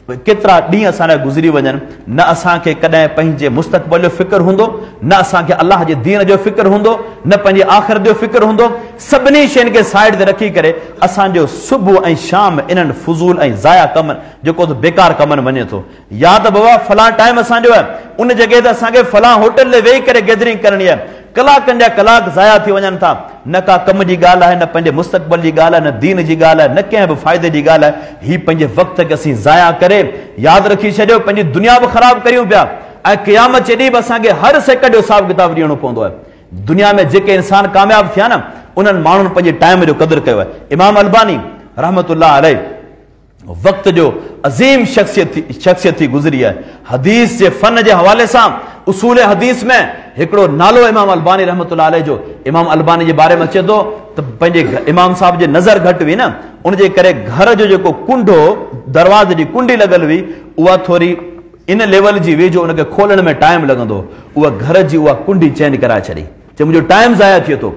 केतिरा ॾींहं असां लाइ गुज़री वञनि, न असांखे कॾहिं पंहिंजे मुस्तक़बिल जो फ़िक्र हूंदो, न असांखे अलाह जे दीन जो फ़िक्र हूंदो, न पंहिंजे आख़िरत जो फ़िक्र हूंदो। सभिनी शयुनि खे साइड ते रखी करे असांजो सुबुह ऐं शाम इन्हनि फुज़ूल ऐं ज़ाया कमनि जेको त बेकार कमनि वञे थो। या त बाबा फलां टाइम असांजो आहे, उन जॻह ते असांखे फलां होटल ते वेही करे गैदरिंग करणी आहे, कलाकनि जा कलाक ज़ाया थी वञनि था। न का कम जी ॻाल्हि आहे, न पंहिंजे मुस्तक़बिल जी ॻाल्हि आहे, न दीन जी ॻाल्हि आहे, न कंहिं बि फ़ाइदे जी ॻाल्हि आहे। हीअ पंहिंजे वक़्त खे असीं ज़ाया करे यादि रखी छॾियो पंहिंजी दुनिया बि ख़राबु करियूं पिया ऐं क़यामत जॾहिं बि असांखे हर सेकंड जो हिसाबु किताबु ॾियणो पवंदो आहे। दुनिया में जेके इंसान कामयाबु थिया न उन्हनि माण्हुनि पंहिंजे टाइम जो क़दुरु कयो आहे। इमाम अलबानी रहमतुल्लाह अलैह वक़्त जो अज़ीम शख़्सियत थी गुज़री आहे। हदीस जे फ़न जे हवाले सां उसूल हदीस में हिकिड़ो नालो इमाम अलबानी रहमतुल्लाह अलैह जो। इमाम अलबानी जे बारे में अचे थो त पंहिंजे इमाम साहब जे नज़र घटि हुई न, उनजे करे घर जो जेको कुंडो दरवाज़े जी कुंडी लॻल हुई उहा थोरी इन लेवल जी वेझो उनखे खोलण में टाइम लॻंदो, उहा घर जी उहा कुंडी चेंज कराए छॾी, चए मुंहिंजो टाइम ज़ाया थिए थो,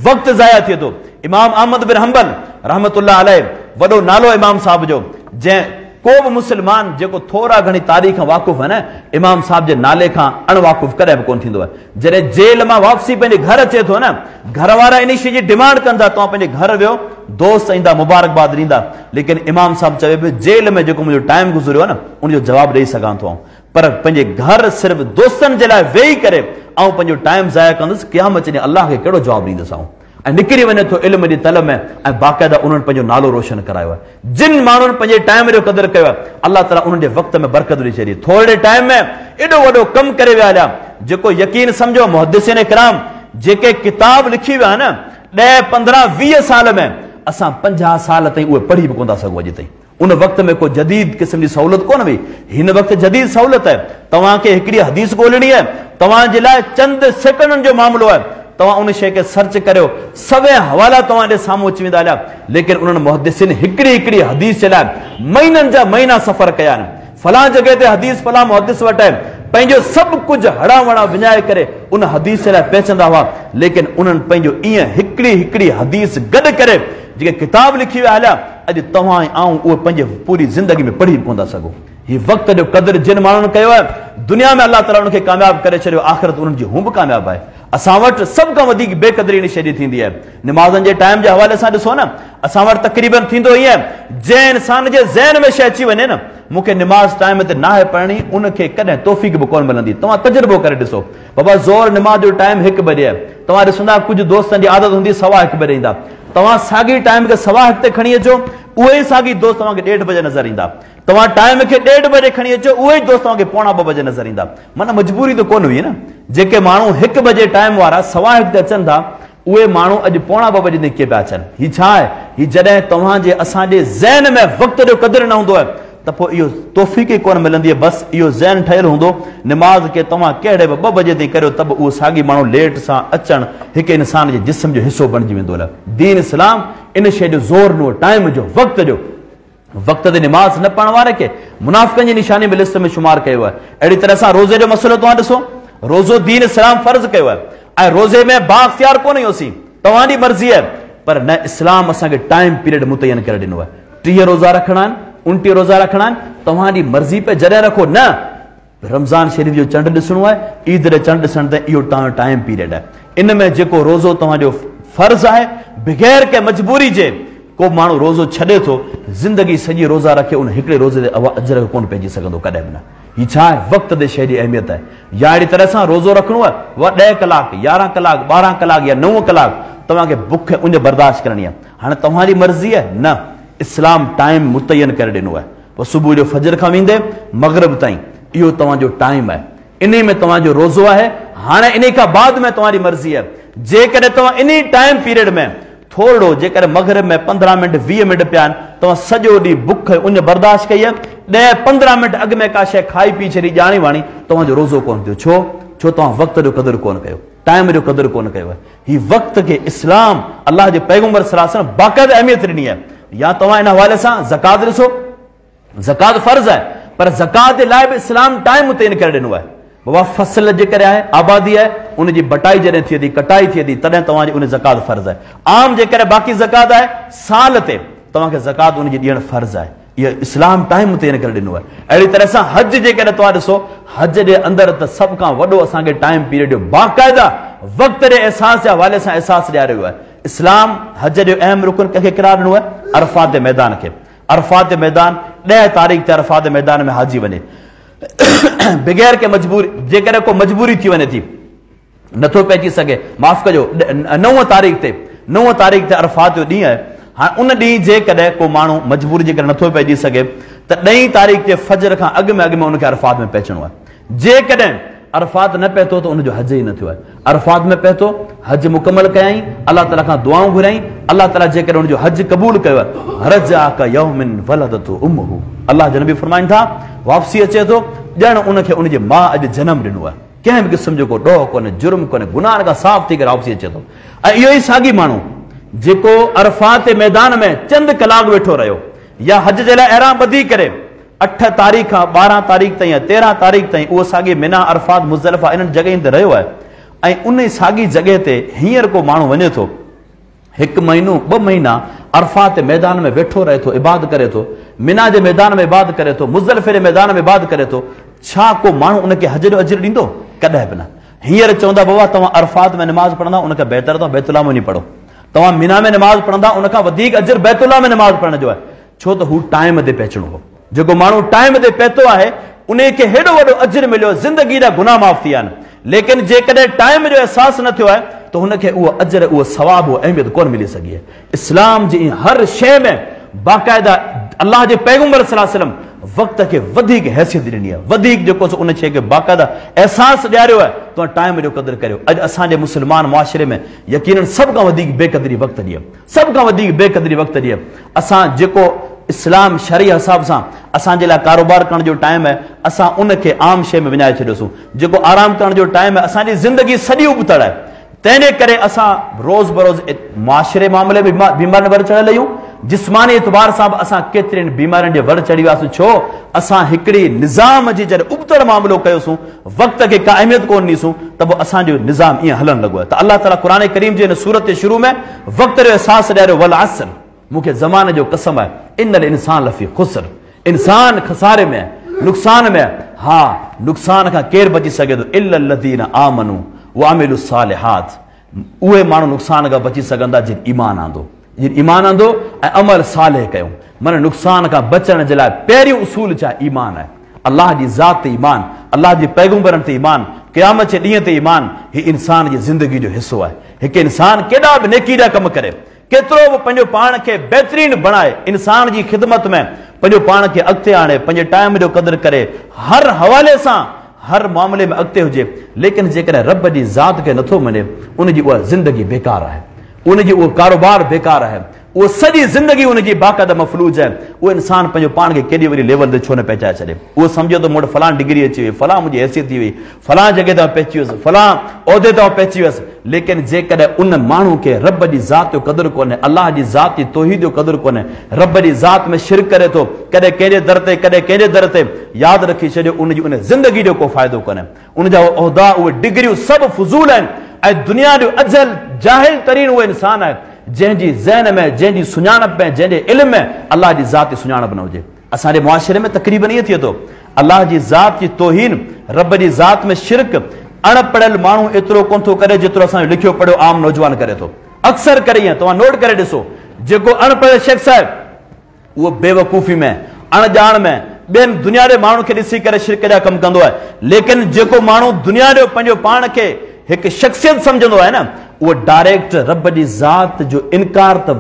वक़्तु ज़ाया थिए थो। इमाम अहमद बिन हंबल रहमतुल्लाह अलैह, वॾो नालो इमाम साहब जो, जंहिं को बि मुस्लमान जेको थोरा घणी तारीख़ वाक़ुफ़ आहे न, इमाम साहब जे नाले खां अणवाक़ुफ़ कॾहिं बि कोन थींदो आहे। जॾहिं जेल मां वापसी पंहिंजे घर अचे थो न, घर वारा इन शइ जी डिमांड कंदा, तव्हां पंहिंजे घर वियो, दोस्त ईंदा, मुबारकबाद ॾींदा, लेकिन इमाम साहब चवे पियो जेल में जेको मुंहिंजो टाइम गुज़रियो आहे न, उनजो जवाबु ॾेई सघां थो, पर पंहिंजे घर सिर्फ़ु दोस्तनि जे लाइ वेही करे ऐं पंहिंजो टाइम ज़ाया कंदुसि, क़यामत ॾींहुं अलाह खे कहिड़ो जवाबु ॾींदुसि। ऐं निकिरी वञे थो इल्म जी तलब में, ऐं बाक़ाइदा उन्हनि पंहिंजो नालो रोशन करायो आहे। जिन माण्हुनि पंहिंजे टाइम जो क़दुरु कयो आहे, अलाह ताला उन्हनि जे वक़्त में बरकत ॾेई छॾी। थोरे टाइम में एॾो वॾो कमु करे विया हलिया, जेको यकीन सम्झो मुहद्दिसीन किराम जेके किताब लिखी विया न, 10, 15, 20 साल में असां 50 साल ताईं उहे पढ़ी बि कोन था सघूं अॼु ताईं। उन वक़्त में को जदीद क़िस्म जी सहूलियत कोन हुई, हिन वक़्तु जदीद सहूलियत आहे। तव्हांखे हिकिड़ी हदीस ॻोल्हणी आहे, तव्हांजे लाइ चंद सेकंडनि जो मामिलो आहे, तव्हां उन शइ खे सर्च करियो, सभई हवाला तव्हांजे साम्हूं अची वेंदा हलिया, लेकिन उन्हनि मुहद्दिसिन हिकिड़ी हिकिड़ी हदीस जे लाइ महीननि जा महीना सफ़र कया आहिनि। फलां जॻह ते हदीस फलां मुहद्दिस वटि आहे, पंहिंजो सभु कुझु हड़ा वड़ा विञाए करे उन हदीस जे लाइ पहुचंदा हुआ, लेकिन उन्हनि पंहिंजो ईअं हिकिड़ी हिकिड़ी हदीस गॾु करे जेके किताब लिखी विया हलिया, अॼु तव्हां ऐं आऊं उहे पंहिंजे पूरी ज़िंदगी में पढ़ी कोन था सघो। हीउ वक़्त जो क़दुरु जिन माण्हुनि कयो आहे, दुनिया में अलाह ताला उनखे कामयाबु करे छॾियो, आख़िरत उन्हनि जी हू बि कामयाबु आहे। असां वटि सभ खां वधीक बेक़दरी इन शइ जी थींदी आहे। निमाज़नि जे टाइम जे हवाले सां ॾिसो न, असां वटि तक़रीबन थींदो ईअं, जंहिं इंसान जे ज़हन में शइ अची वञे न, मूंखे निमाज़ टाइम ते नाहे पढ़णी, उनखे कॾहिं तौफ़ीक़ बि कोन मिलंदी। तव्हां तजुर्बो करे ॾिसो, बाबा ज़ोर निमाज़ जो टाइम 1 बजे आहे, तव्हां ॾिसंदा कुझु दोस्तनि जी आदत हूंदी 1:15 बजे ईंदा, तव्हां साॻी टाइम खे 1:15 ते खणी अचो, उहे ई साॻी दोस्त तव्हांखे 1:30 बजे नज़र ईंदा। तव्हां टाइम खे 1:30 बजे खणी अचो, उहे ई दोस्त तव्हांखे 1:45 बजे नज़र ईंदा। माना मजबूरी त कोन हुई न, जेके माण्हू 1 बजे टाइम वारा 1:15 ते अचनि था, उहे माण्हू अॼु 1:45 बजे ताईं कीअं पिया अचनि। हीउ छा आहे? हीउ जॾहिं तव्हांजे असांजे ज़हन में वक़्त जो क़दुरु न हूंदो आहे, त पोइ इहो तौफ़ीक़ ई कोन मिलंदी आहे। बसि इहो ज़हन ठहियलु हूंदो, निमाज़ खे तव्हां कहिड़े बि 2 बजे ताईं करियो, त बि उहो साॻी माण्हू लेट सां अचणु हिकु इंसान जे जिस्म जो हिसो बणिजी वेंदो आहे। दीन इस्लाम इन शइ जो ज़ोर ॾिनो, टाइम जो, वक़्त जो। वक़्त ते निमाज़ न पढ़ण वारे खे मुनाफ़िक़नि जी निशानी में लिस्ट में शुमार कयो आहे। अहिड़ी तरह सां रोज़े जो मसइलो तव्हां ॾिसो, रोज़ो दीन इस्लाम फ़र्ज़ कयो आहे, ऐं रोज़े में बाख़्तियार कोन हुयोसीं, तव्हांजी मर्ज़ी आहे, पर न इस्लाम असांखे टाइम पीरियड मुतयन करे ॾिनो आहे। 30 रोज़ा रखणा आहिनि, 29 रोज़ा रखणा आहिनि, तव्हांजी मर्ज़ी पे जॾहिं रखो। न रमज़ान शरीफ़ जो चंड ॾिसणो आहे, ईद जो चंड ॾिसण ते इहो तव्हांजो टाइम पीरियड आहे। इन में जेको रोज़ो तव्हांजो फ़र्ज़ आहे, बग़ैर कंहिं मजबूरी जे को माण्हू रोज़ो छॾे थो, ज़िंदगी सॼी रोज़ा रखे, उन हिकिड़े रोज़े ते अजर कोन पइजी सघंदो कॾहिं बि न। हीउ छा आहे? वक़्त ते शइ जी अहमियत आहे। या अहिड़ी तरह सां रोज़ो रखणो आहे, उहा 10 कलाक, 11 कलाक, 12 कलाक या 9 कलाक तव्हांखे बुख उञ बर्दाश्त करणी आहे। हाणे तव्हांजी मर्ज़ी आहे, न इस्लाम टाइम मुतयन करे ॾिनो आहे। पोइ सुबुह जो फजर खां वेंदे मग़रिब ताईं इहो तव्हांजो टाइम आहे, इन में तव्हांजो रोज़ो आहे। हाणे इन खां बाद में तव्हांजी मर्ज़ी आहे, जेकॾहिं तव्हां इन टाइम पीरियड में थोरो जेकॾहिं मग़रिब में 15 मिंट 20 मिंट पिया आहिनि, तव्हां सॼो ॾींहुं बुख उञ बर्दाश्त कई आहे, 10-15 मिंट अॻु में का शइ खाई पी छॾी ॼाणी वाणी, तव्हांजो रोज़ो कोन थियो। छो तव्हां वक़्त जो क़दुरु कोन कयो, टाइम जो क़दुरु कोन कयो आहे। हीउ वक़्त खे इस्लाम अलाह जे पैगम्बर सल्लल्लाहु अलैहि वसल्लम बाक़ाइदा अहमियत ॾिनी आहे। या तव्हां इन हवाले सां ज़कात ॾिसो, ज़कात फ़र्ज़ आहे, पर ज़कात जे लाइ बि इस्लाम टाइम मुतयन करे ॾिनो आहे। बाबा फसल जेकॾहिं आहे, आबादी आहे, उनजी बटाई जॾहिं थिए थी, कटाई थिए थी, तॾहिं तव्हांजी उन ज़कात फ़र्ज़ आहे। आम जेकॾहिं बाक़ी ज़कात आहे, साल ते तव्हांखे ज़कात उनजी ॾियणु फ़र्ज़ आहे। इहो इस्लाम टाइम मुतयन करे ॾिनो आहे। अहिड़ी तरह सां हज जेकॾहिं तव्हां ॾिसो, हज जे अंदरि त सभ खां वॾो असांखे टाइम पीरियड जो बाक़ाइदा वक़्त जे अहसास जे हवाले सां अहसास ॾियारियो आहे। इस्लाम हज जो अहम रुकन कंहिंखे क़रार ॾिनो आहे? अरफ़ात जे मैदान खे। अरफ़ात जे मैदान 10 तारीख़ ते अरफ़ात जे मैदान में हाजी वञे बग़ैर के मजबूरी, जेकॾहिं को मजबूरी थी वञे थी, नथो पइजी सघे, माफ़ कजो, 9 तारीख़ ते अरफ़ात जो ॾींहुं आहे। हाणे उन ॾींहुं जेकॾहिं को माण्हू मजबूरी जेकॾहिं नथो पइजी सघे, त 10 तारीख़ ते फजर खां अॻु में उनखे अरफ़ात में पहुचणो आहे। जेकॾहिं अरफ़ात न पहुतो त उनजो हज ई न थियो आहे। अरफ़ात में पहुतो, हज मुकमल कयईं, अलाह ताला खां दुआऊं घुराईं, अलाह ताला जेकॾहिं उनजो हज क़बूल कयो आहे, रज़ाका यौमिन वलदतु उम्मुहु, अलाह जो नबी फरमाइनि था, वापसी अचे थो ॼण उनखे उनजी माउ अॼु जनम ॾिनो आहे। कंहिं बि क़िस्म जो को ॾोह कोन्हे, जुर्म कोन्हे, गुनाह खां साफ़ थी करे वापसी अचे थो। ऐं इहो ई साॻी माण्हू जेको अरफ़ात जे मैदान में चंद कलाक वेठो रहियो, या हज जे लाइ अहराम ॿधी करे 8 तारीख़ खां 12 तारीख़ ताईं या 13 तारीख़ ताईं उहो साॻे मिना अरफात मुज़दलिफ़ा इन्हनि जॻहियुनि ते रहियो आहे ऐं उन साॻी जॻह ते हींअर को माण्हू वञे थो 1 महीनो 2 महीना अरफात मैदान में वेठो रहे थो, इबादत करे थो, मिना जे मैदान में इबादत करे थो, मुज़दलिफ़े जे मैदान में इबादत करे थो, छा को माण्हू उनखे हज जो अजर ॾींदो? कॾहिं बि न। हींअर चवंदा बाबा तव्हां अरफात में नमाज़ पढ़ंदा उनखां बहितर तव्हां बैतुल्लाह में वञी पढ़ो, तव्हां मिना में नमाज़ पढ़ंदा उनखां वधीक अजर बैतुल्लाह में नमाज़ पढ़ण जो आहे, छो त हू टाइम ते पहुचणो हो। जेको माण्हू टाइम ते पहुतो आहे उन खे हेॾो वॾो अजर मिलियो, ज़िंदगी जा गुनाह माफ़ थी विया आहिनि। लेकिन जेकॾहिं टाइम जो अहसास न थियो आहे त हुनखे उहो अजर, उहो सवाब, उहो अहमियत कोन मिली सघी आहे। इस्लाम जी हर शइ में बाक़ाइदा अल्लाह जे पैगंबर सल्लल्लाहु अलैहि वसल्लम वक़्त खे वधीक हैसियत ॾिनी आहे, वधीक जेको उन शइ खे बाक़ाइदा एहसास ॾियारियो आहे तव्हां टाइम जो क़दुरु करियो। अॼु असांजे मुस्लमान मुआशिरे में यकीनन सभ खां वधीक बेक़दरी वक़्त ॾिए, सभ खां वधीक बेक़दरी वक़्त ॾिए। असां जेको इस्लाम शरी हिसाब सां असांजे लाइ कारोबार करण जो टाइम आहे असां उनखे आम शइ में विञाए छॾियोसीं। जेको आराम करण जो टाइम आहे असांजी ज़िंदगी सॼी उबतड़ आहे, तंहिंजे करे असां रोज़ बरोज़ मुआशिरे मामले में बीमारियुनि वर चढ़ियल आहियूं। जिस्मानी एतबार सां बि असां केतिरनि बीमारियुनि जे वर चढ़ी वियासीं। छो? असां हिकिड़ी निज़ाम जी जॾहिं उबतड़ मामिलो कयोसीं, वक़्त खे का अहमियत कोन ॾीसूं, त पोइ असांजो निज़ाम ईअं हलणु लॻो आहे। त अल्लाह ताला क़ुर करीम जे हिन सूरत जे शुरू में वक़्त जो अहसास ॾियारियो, वल असर, मूंखे ज़माने जो कसम आहे, इन्नल इंसान लफ़ी ख़ुस्र, इंसान खसारे में आहे, नुक़सान में आहे। हा, नुक़सान खां केरु बची सघे थो? इल्लल लज़ीना आमनू व अमिलु सालिहात, उहे माण्हू नुक़सान खां बची सघंदा जिन ईमान आंदो, जिन ईमान आंदो ऐं अमल सालिह कयूं। माना नुक़सान खां बचण जे लाइ पहिरियों उसूल छा? ईमान आहे। अल्लाह जी ज़ात ते ईमान, अल्लाह जे पैगंबरनि ते ईमान, क़यामत जे ॾींहं ते ईमान, हीउ इंसान जी ज़िंदगी जो हिसो आहे। हिकु इंसान केॾा बि नेकी जा कम करे, केतिरो बि पंहिंजो पाण खे बहितरीन बणाए, इंसान जी ख़िदमत में पंहिंजो पाण खे अॻिते आणे, पंहिंजे टाइम जो क़दुरु करे, हर हवाले सां हर मामले में अॻिते हुजे, लेकिन जेकॾहिं रब जी ज़ात खे नथो मञे उनजी उहा ज़िंदगी बेकार आहे, उनजी उहो कारोबार बेकार आहे, उहो सॼी ज़िंदगी उनजी बाक़ाइदा मफ़लूज आहे। उहो इंसान पंहिंजो पाण खे केॾी वरी लेवल ते छो न पहुचाए छॾे? उहो सम्झो त मूं वटि फलां डिग्री अची वई, फलां मुंहिंजी हैसियत थी वई, फलां जॻह ते पहुची वियुसि, फलां उहिदे ते पहुची वियुसि, लेकिन जेकॾहिं उन माण्हू खे रब जी ज़ात जो क़दुरु कोन्हे, अल्लाह जी ज़ात जी तौहीद जो क़दुरु कोन्हे, रब जी ज़ात में शिरक करे थो, कॾहिं कंहिंजे दर ते कॾहिं कंहिंजे दर ते, यादि रखी छॾियो उनजी उन ज़िंदगी जो को फ़ाइदो कोन्हे। उनजा उहिदा, उहे डिग्रियूं सभु फुज़ूल आहिनि ऐं दुनिया जो अजल जाहिल तरीन उहो इंसान आहे जंहिंजी ज़हन में, जंहिंजी सुञाणप में, जंहिंजे इल्म में अल्लाह जी ज़ात जी सुञाणप न हुजे। असांजे मुआशिरे में तक़रीबन ईअं थिए थो, अल्लाह जी ज़ात जी तौहीन, रब जी ज़ात में शिरक अणपढ़ियल माण्हू एतिरो कोन थो करे जेतिरो असांजो लिखियो पढ़ियो आम नौजवान करे थो। अक्सर करे ईअं तव्हां नोट करे ॾिसो, जेको अणपढ़ियल शख़्स आहे उहो बेवकूफ़ी में, अणॼाण में ॿियनि दुनिया जे माण्हू खे ॾिसी करे शिरक जा कमु कंदो आहे। लेकिन जेको माण्हू दुनिया जो पंहिंजो पाण खे हिकु शख़्सियत सम्झंदो आहे न, उहो डायरेक्ट रब जी ज़ात जो इनकार त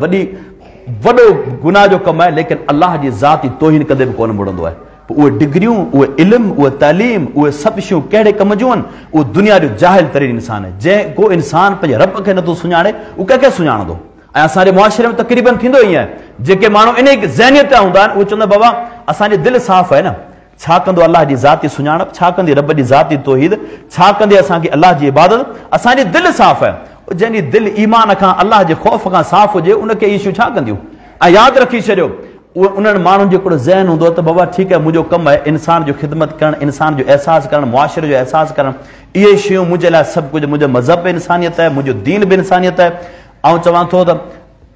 वॾो गुनाह जो कमु आहे, लेकिन अल्लाह जी ज़ात जी तौहीन कॾहिं बि कोन मुड़ंदो आहे। पोइ उहे डिग्रियूं, उहे इल्मु, उहे तालीम, उहे सभु शयूं कहिड़े कम जूं आहिनि? उहो दुनिया जो जाहिल तरीन इंसान आहे। जंहिं को इंसान पंहिंजे रब खे नथो सुञाणे उहो कंहिंखे सुञाणंदो? ऐं असांजे मुआशिरे में तक़रीबन थींदो ई आहे, जेके माण्हू इन ज़हनियत जा हूंदा आहिनि उहे चवंदा बाबा असांजी दिलि साफ़ आहे न, छा कंदो अल्लाह जी ज़ात जी सुञाणप, छा कंदी रब जी ज़ात जी तौहीद, छा कंदी असांखे अल्लाह जी इबादत? असांजी दिलि साफ़ आहे। जंहिंजी दिलि ईमान खां, अल्लाह जे ख़ौफ़ खां साफ़ हुजे उनखे इहे शयूं छा कंदियूं? ऐं यादि रखी छॾियो, उहे उन्हनि माण्हुनि जो हिकिड़ो ज़हन हूंदो त बाबा ठीकु आहे, मुंहिंजो कमु आहे इंसान जो ख़िदमत करणु, इंसान जो अहसासु करणु, मुआशिरे जो अहसासु करणु, इहे शयूं मुंहिंजे लाइ सभु कुझु, मुंहिंजो मज़हब बि इंसानियत आहे, मुंहिंजो दीन बि इंसानियत आहे। ऐं चवां थो त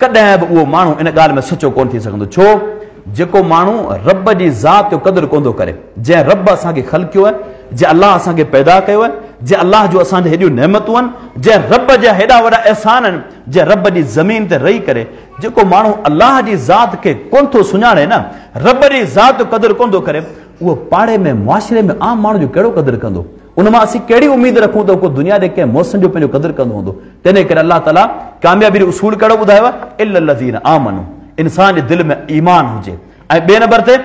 कॾहिं बि उहो माण्हू इन ॻाल्हि में सचो कोन थी सघंदो। छो? जेको माण्हू रब जी ज़ात जो क़दुरु कोन थो करे, जंहिं रब असांखे ख़लकियो आहे, जंहिं अल्लाह असांखे पैदा कयो आहे, जंहिं अल्लाह जो असांजे हेॾियूं नेमतूं आहिनि, जंहिं रब जा हेॾा वॾा अहसान आहिनि, जंहिं रब जी ज़मीन ते रही करे जेको माण्हू अल्लाह जी ज़ात खे कोन थो सुञाणे न, रब जी ज़ात जो क़दुरु कोन थो करे, उहो पाड़े में, मुआशिरे में आम माण्हू जो कहिड़ो क़दुरु कंदो? उन मां असीं कहिड़ी उमेद रखूं त को दुनिया जे कंहिं मौसम जो पंहिंजो क़दुरु कंदो हूंदो? तंहिंजे करे अल्लाह ताला कामयाबी जो उसूल कहिड़ो ॿुधायो आहे? इल्लल लज़ीना आमनू, इंसान जे दिलि में ईमान हुजे। ऐं ॿिए नंबर ते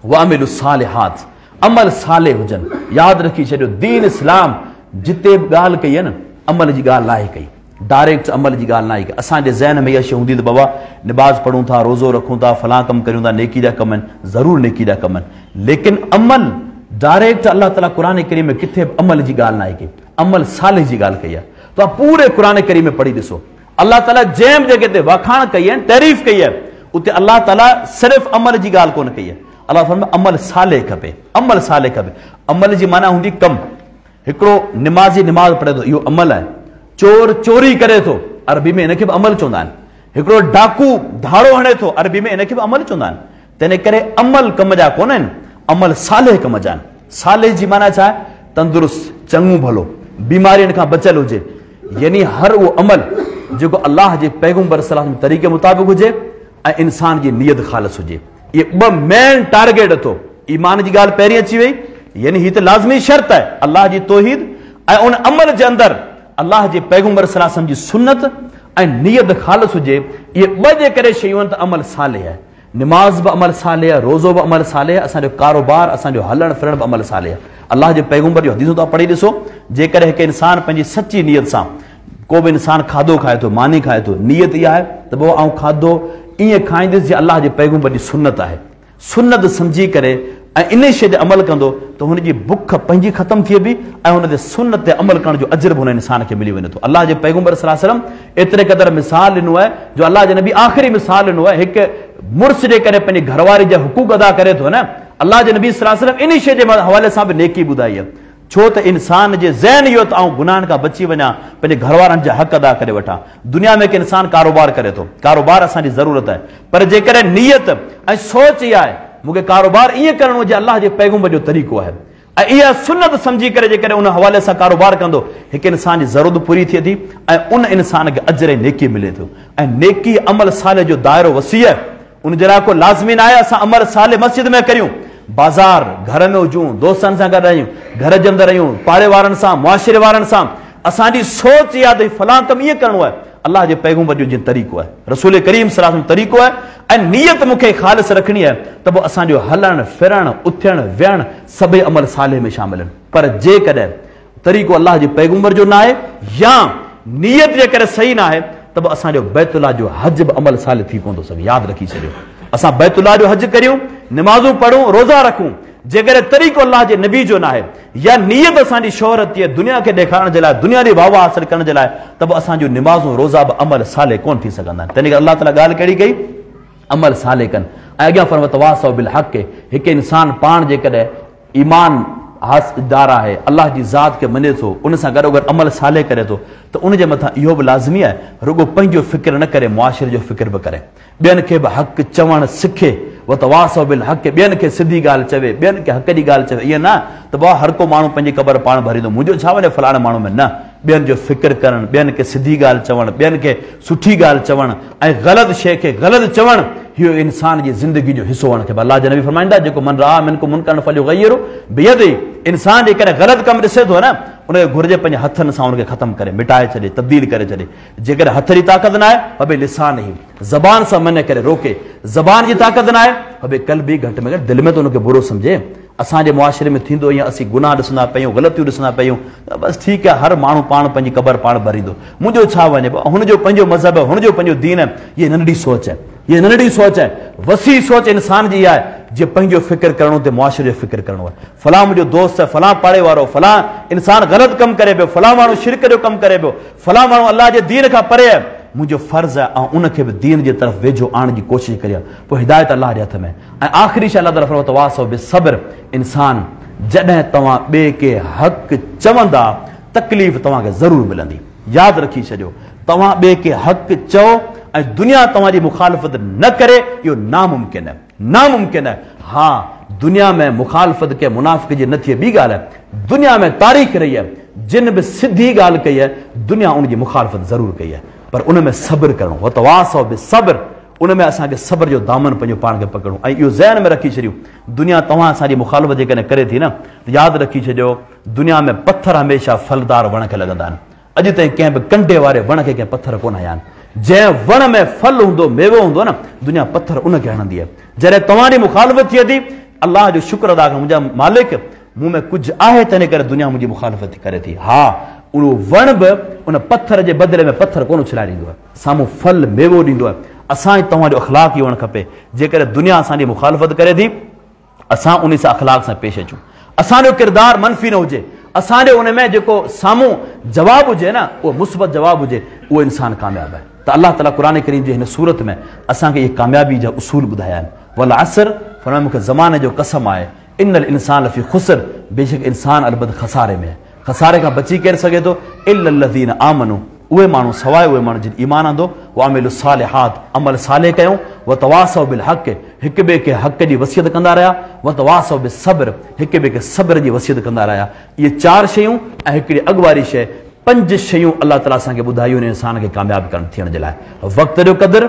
वामिलु सालिहात, अमल साले हुजनि। यादि रखी छॾियो, दीन इस्लाम जिते बि ॻाल्हि कई आहे न, अमल जी ॻाल्हि नाहे कई, डायरेक्ट अमल जी ॻाल्हि नाहे कई। असांजे ज़हन में इहा शइ हूंदी त बाबा निमाज़ पढ़ूं था, रोज़ो रखूं था, फलां कमु करियूं था, नेकी जा कम आहिनि, ज़रूरु नेकी जा कम आहिनि, लेकिन अमल डायरेक्ट अल्लाह ताला क़ुर करीम में किथे अमल जी ॻाल्हि नाहे कई, अमल साले जी ॻाल्हि कई आहे। तव्हां पूरे क़ुर करीम में पढ़ी ॾिसो, अल्लाह ताला जंहिं जॻह ते वाखाण कई आहे, तारीफ़ कई आहे, उते अल्लाह ताला सिर्फ़ु अमल जी ॻाल्हि कोन कई आहे, अल्लाह फरमाए अमल साले खपे, अमल साले खपे। अमल जी माना हूंदी कम। हिकिड़ो निमाज़ी निमाज़ पढ़े थो, इहो अमल आहे। चोर चोरी करे थो, अरबी में इनखे बि अमल चवंदा आहिनि। हिकिड़ो डाकू धाड़ो हणे थो, अरबी में इनखे बि अमल चवंदा आहिनि। तंहिं करे अमल कम जा कोन आहिनि, अमल साले कम जा आहिनि। साले जी माना छा आहे? तंदुरुस्त, चङो भलो, बीमारियुनि खां बचियल हुजे। यानी हर उहो अमल जेको अल्लाह जे पैगंबर सल्लल्लाहु अलैहि वसल्लम तरीक़े मुताबिक़ हुजे ऐं इंसान जी नियत ख़ालिस हुजे। इहे ॿ मेन टारगेट अथो। ईमान जी ॻाल्हि पहिरीं अची वई, यानी हीअ त लाज़मी शर्त आहे अल्लाह जी तौहीद ऐं उन अमल जे अंदरि अल्लाह जे पैगंबर सल्लल्लाहु अलैहि वसल्लम जी सुन्नत ऐं नियत ख़ालिस हुजे। इहे ॿ जे करे शयूं आहिनि त अमल साले आहे। निमाज़ बि अमल साले आहे, रोज़ो बि अमल साले आहे, असांजो कारोबार, असांजो हलण फिरण बि अमल साले आहे। अल्लाह जे पैगंबर जो हदीसूं तव्हां पढ़ी ॾिसो, जेकॾहिं हिकु इंसान पंहिंजी सची नियत सां, को बि इंसान खाधो खाए थो, मानी खाए थो, नियत इहा आहे त पोइ आउं खाधो ईअं खाईंदुसि जीअं अल्लाह जे पैगंबर जी सुन्नत आहे। सुन्नत सम्झी करे ऐं इन शइ ते अमल कंदो त हुनजी बुख पंहिंजी ख़तम थिए बि ऐं हुन ते सुन्नत ते अमल करण जो अजर बि हुन इंसान खे मिली वञे थो। अल्लाह जे पैगंबर सल्लल्लाहु अलैहि वसल्लम एतिरे क़दुरु मिसाल ॾिनो आहे, जो अल्लाह जे नबी आख़िरी मिसाल ॾिनो आहे। हिकु मुड़ुस जे करे पंहिंजी घरवारी जा हुकूक अदा करे थो न, अल्लाह जे नबी सल्लल्लाहु अलैहि वसल्लम इन शइ जे हवाले सां बि नेकी ॿुधाई आहे। छो त इंसान जे ज़हन इहो त आउं गुनाहनि खां बची वञा, पंहिंजे घरवारनि जा हक़ अदा करे वठां। दुनिया में हिकु इंसान कारोबार करे थो, कारोबार असांजी ज़रूरत आहे, पर जेकॾहिं नियत ऐं सोच इहा आहे मूंखे कारोबार ईअं करणो हुजे अल्लाह जे पैगंबर जो तरीक़ो आहे ऐं इहा सुन्नत सम्झी करे जेकॾहिं उन हवाले सां कारोबार कंदो, हिकु इंसान जी ज़रूरत पूरी थिए थी ऐं उन इंसान खे अजर ऐं नेकी मिले थो। ऐं नेकी अमल साले जो दाइरो वसी आहे, उन जे लाइ को लाज़मी न आहे असां अमल साले मस्जिद में करियूं, बाज़ार घर में हुजूं, दोस्तनि सां गॾु आहियूं, घर जे अंदरि आहियूं, पाड़े वारनि सां, मुआशिरे वारनि सां। असांजी सोच इहा त फलां कमु ईअं करिणो आहे, अल्लाह जे पैगंबर जो जीअं तरीक़ो आहे, रसूल करीम सल्लल्लाहु अलैहि वसल्लम तरीक़ो आहे। ऐं नियत मूंखे ख़ालिस रखणी आहे त पोइ असांजो हलणु फिरणु उथणु वेहणु सभई अमल साले में शामिल आहिनि। पर जेकॾहिं तरीक़ो अल्लाह जे पैगंबर जो न आहे या नियत जे करे सही न आहे त पोइ असांजो बैतुल्लाह जो हज बि अमल साले थी पवंदो। सभु यादि रखी छॾियो, असां बैतुल्लाह जो हज करियूं, निमाज़ूं पढ़ूं, रोज़ा रखूं, जेकॾहिं तरीक़ो अल्लाह जे नबी जो न आहे या नियत असांजी शोहरत आहे दुनिया खे ॾेखारण जे लाइ, दुनिया जी वाह वाह हासिल करण जे लाइ, त पोइ असांजूं निमाज़ूं रोज़ा बि अमल साले कोन थी सघंदा आहिनि। तंहिं करे अल्लाह ताला ॻाल्हि कहिड़ी कई? अमल साले कनि। ऐं अॻियां फरमायो तवासौ बिल हक़, हिकु इंसान पाण जेकॾहिं ईमान हासिलदार आहे, अल्लाह जी ज़ात खे मञे थो, उन सां गॾोगॾु अमल साले करे थो, त उन जे मथां इहो बि लाज़मी आहे रुॻो पंहिंजो फ़िक्र न करे, मुआशिरे जो फ़िक्र बि करे, ॿियनि खे बि हक़ चवणु सिखे। वतवासौ बिल हक़, ॿियनि खे सिधी ॻाल्हि चवे, ॿियनि खे हक़ जी ॻाल्हि चवे। ईअं न त भाउ हर को माण्हू पंहिंजी क़बर पाण भरींदो, मुंहिंजो छा वञे फलाणे माण्हू में, न। ॿियनि जो फ़िक्र करणु, ॿियनि खे सिधी ॻाल्हि चवणु, ॿियनि खे सुठी ॻाल्हि चवणु ऐं ग़लति शइ खे ग़लति चवणु, इहो इंसान जी ज़िंदगी जो हिसो हुअणु खपे। अल्लाह जे नबी फरमाईंदा जेको मन राह मिनकुम मुनकरन फल्युग़य्यिरहु बियदिही, इंसान जेकॾहिं ग़लति कमु ॾिसे थो न, उनखे घुर्जे पंहिंजे हथनि सां उनखे ख़तमु करे, मिटाए छॾे, तब्दील करे छॾे। जेकॾहिं हथ जी ताक़त न आहे भई लिसान ई, ज़बान सां मन करे रोके, ज़बान जी ताक़त न आहे भई कल्बी घटि में घटि दिलि में त उनखे बुरो सम्झे। असांजे मुआशिरे में थींदो ईअं, असीं गुनाह ॾिसंदा पियूं, ग़लतियूं ॾिसंदा पियूं, त बसि ठीकु आहे, हर माण्हू पाण पंहिंजी क़बर पाण भरींदो, मुंहिंजो छा वञे, हुनजो पंहिंजो मज़हब आहे, हुनजो पंहिंजो दीन आहे। इहा नंढड़ी सोच आहे, इहा नंढड़ी सोच आहे। वसी सोच इंसान जी इहा आहे जीअं पंहिंजो फ़िक्र करणो ते मुआशिरे जो फ़िक्र करणो आहे। फलां मुंहिंजो दोस्त आहे, फलां पाड़े वारो, फलां इंसान ग़लति कमु करे पियो, फलां माण्हू शिरक जो कमु करे पियो, फलां माण्हू अल्लाह जे दीन खां परे आहे, मुंहिंजो फ़र्ज़ु आहे ऐं उनखे बि दीन जे तरफ़ वेझो आणण जी कोशिशि करियां, पोइ हिदायत अल्लाह जे हथ में। ऐं आख़िरी शइ अल्लाह ताला फरमायो तवासौ बिस्सब्र, इंसान जॾहिं तव्हां ॿिए खे हक़ चवंदा तकलीफ़ तव्हांखे ज़रूरु मिलंदी। यादि रखी छॾियो, तव्हां ॿिए खे हक़ चओ ऐं दुनिया तव्हांजी मुखालफ़त न करे, इहो नामुमकिन आहे, नामुमकिन आहे। हा, दुनिया में मुखालफ़त के मुनाफ़िक़ जी न थिए ॿी ॻाल्हि आहे, दुनिया में तारीख़ रही आहे, जिन बि सिधी ॻाल्हि कई आहे दुनिया उनजी मुखालफ़त ज़रूरु कई आहे, पर उन में सब्र करणो। वतवासौ बिस्सब्र, उन में असांखे सब्र जो दामन पंहिंजो पाण खे पकड़ूं ऐं इहो ज़हन में रखी छॾियूं, दुनिया तव्हां असांजी मुखालफ़त जेकॾहिं करे थी न, त यादि रखी छॾियो दुनिया में पथर हमेशह फलदार वण खे लॻंदा आहिनि। अॼु ताईं कंहिं बि कंडे वारे वण खे कंहिं पथर कोन हया आहिनि। जंहिं वण में फल हूंदो, मेवो हूंदो न, दुनिया पथर उनखे हणंदी आहे। जॾहिं तव्हांजी मुखालफ़त थिए थी, अल्लाह जो शुक्र अदा कयो, मुंहिंजा मालिक मूं में कुझु आहे तंहिं करे दुनिया मुंहिंजी मुखालफ़त करे थी। हा, उहो वण बि उन पथर जे बदिले में पथर कोन उछलाए ॾींदो आहे, साम्हूं फल मेवो ॾींदो आहे। असां तव्हांजो अख़लाक़ हुअणु खपे, जेकॾहिं दुनिया असांजी मुखालफ़त करे थी असां उन सां अख़लाक़ सां पेश अचूं, असांजो किरदारु मनफ़ी न हुजे, असांजो उन में जेको साम्हूं जवाबु हुजे न उहो मुस्बत जवाबु हुजे, उहो इंसानु कामयाबु आहे। त अल्लाह ताला क़ुरान करीम जे हिन सूरत में असांखे इहे कामयाबी जा उसूल ॿुधाया आहिनि। वल असर फरमाया मूंखे ज़माने जो कसम आहे, इन्नल इंसान लफ़ी ख़ुस्र, बेशक इंसान अलबत खसारे में, खसारे का बची केरु सघे थो, इल्लल्लज़ीन आमनू, उहे माण्हू सवाइ उहे माण्हू जिन ईमान आंदो, व अमिलु सालिहात, अमल साले कयूं, व तवासौ बिल हक़, हिक ॿिए खे हक़ जी वसियत कंदा रहिया, व तवासौ बिस सब्र, हिक ॿिए खे सब्र जी वसियत कंदा रहिया। इहे 4 शयूं ऐं हिकिड़ी अॻुवारी शइ, 5 शयूं अलाह ताला असांखे ॿुधायूं आहिनि इंसान खे कामयाब थियण जे लाइ। वक़्त जो क़दुरु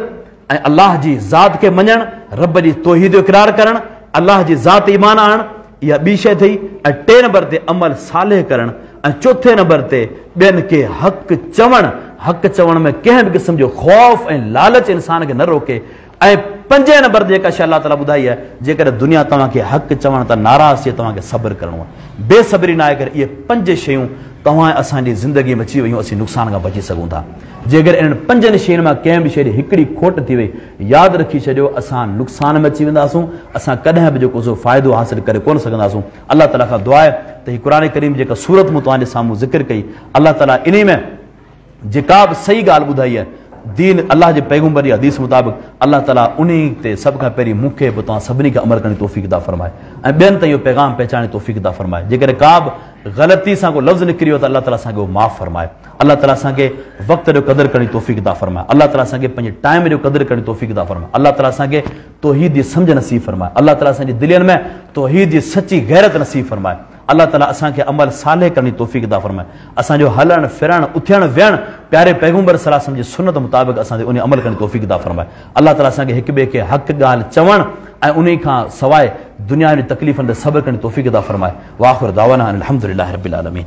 ऐं अलाह जी ज़ात खे मञणु, रब जी तौहीद जो इक़रार करणु, अलाह जी ज़ात ईमान आणणु, इहा ॿी शइ थी। ऐं 3 नंबर ते अमल सालेह करणु, ऐं 4 नंबर ते ॿियनि खे हक़ चवणु, हक़ चवण में कंहिं बि क़िस्म जो ख़ौफ़ ऐं लालच इंसान खे न रोके। ऐं 5 नंबर ते जेका शइ अलाह ताला ॿुधाई आहे, जेकर दुनिया तव्हांखे हक़ चवण तां नाराज़ थिए, तव्हांखे सब्र करिणो आहे, बेसब्री न आहे करे इहे 5 शयूं तव्हां असांजी ज़िंदगीअ में अची वयूं, असीं नुक़सान खां बची सघूं था। जेकर इन्हनि 5 शयुनि मां कंहिं बि शइ हिकिड़ी खोट थी वई, यादि रखी छॾियो, असां नुक़सान में अची वेंदासूं, असां कॾहिं बि जेको सो फ़ाइदो हासिल करे कोन सघंदासूं। अलाह ताला खां दुआ आहे त हीअ क़ुर करीम जेका सूरत मूं तव्हांजे साम्हूं ज़िक्र कई, अलाह ताला इन में जेका बि सही ॻाल्हि ॿुधाई आहे, दीन अल्लाह जे पैगम्बर जी हदीस मुताबिक़, अल्लाह ताला उन ते सभ खां पहिरीं मूंखे बि तव्हां सभिनी खे अमल करण जी तौफ़ीक़ अता फ़रमाए, ऐं ॿियनि ताईं इहो पैगाम पहचाइण जी तौफ़ीक़ अता फ़रमाए। जेकर का बि ग़लती सां को लफ़्ज़ निकिरी वियो त अल्लाह ताला असांखे उहो माफ़ फ़रमाए। अल्लाह ताला असांखे वक़्त जो क़दुरु करण जी तौफ़ीक़ अता फ़रमाए। अल्लाह ताला असांखे पंहिंजे टाइम जो क़दुरु करण जी तौफ़ीक़ अता फ़रमाए। अल्लाह ताला असांखे तौहीद जी सम्झ नसीब फ़रमाए। अल्लाह ताला असांजी दिलनि में तौहीद जी सची गैरत नसीब फ़रमाए। अल्लाह ताला असांखे अमल साले करण जी तौफ़ीक़ अता फ़रमाए। असांजो हलणु फिरणु उथणु वेहणु प्यारे पैगम्बर सल्लल्लाहु अलैहि वसल्लम जी सुन्नत मुताबिक़ असांखे उन अमल करण जी तौफ़ीक़ अता फ़रमाए। अल्लाह ताला असांखे हिक ॿिए खे हक़ ॻाल्हि चवणु ऐं उन खां सवाइ दुनिया जी तकलीफ़ुनि ते सब्र करण जी तौफ़ीक़ अता फ़रमाए। व आख़िर दावाना अनिल हम्दुलिल्लाहि रब्बिल आलमीन।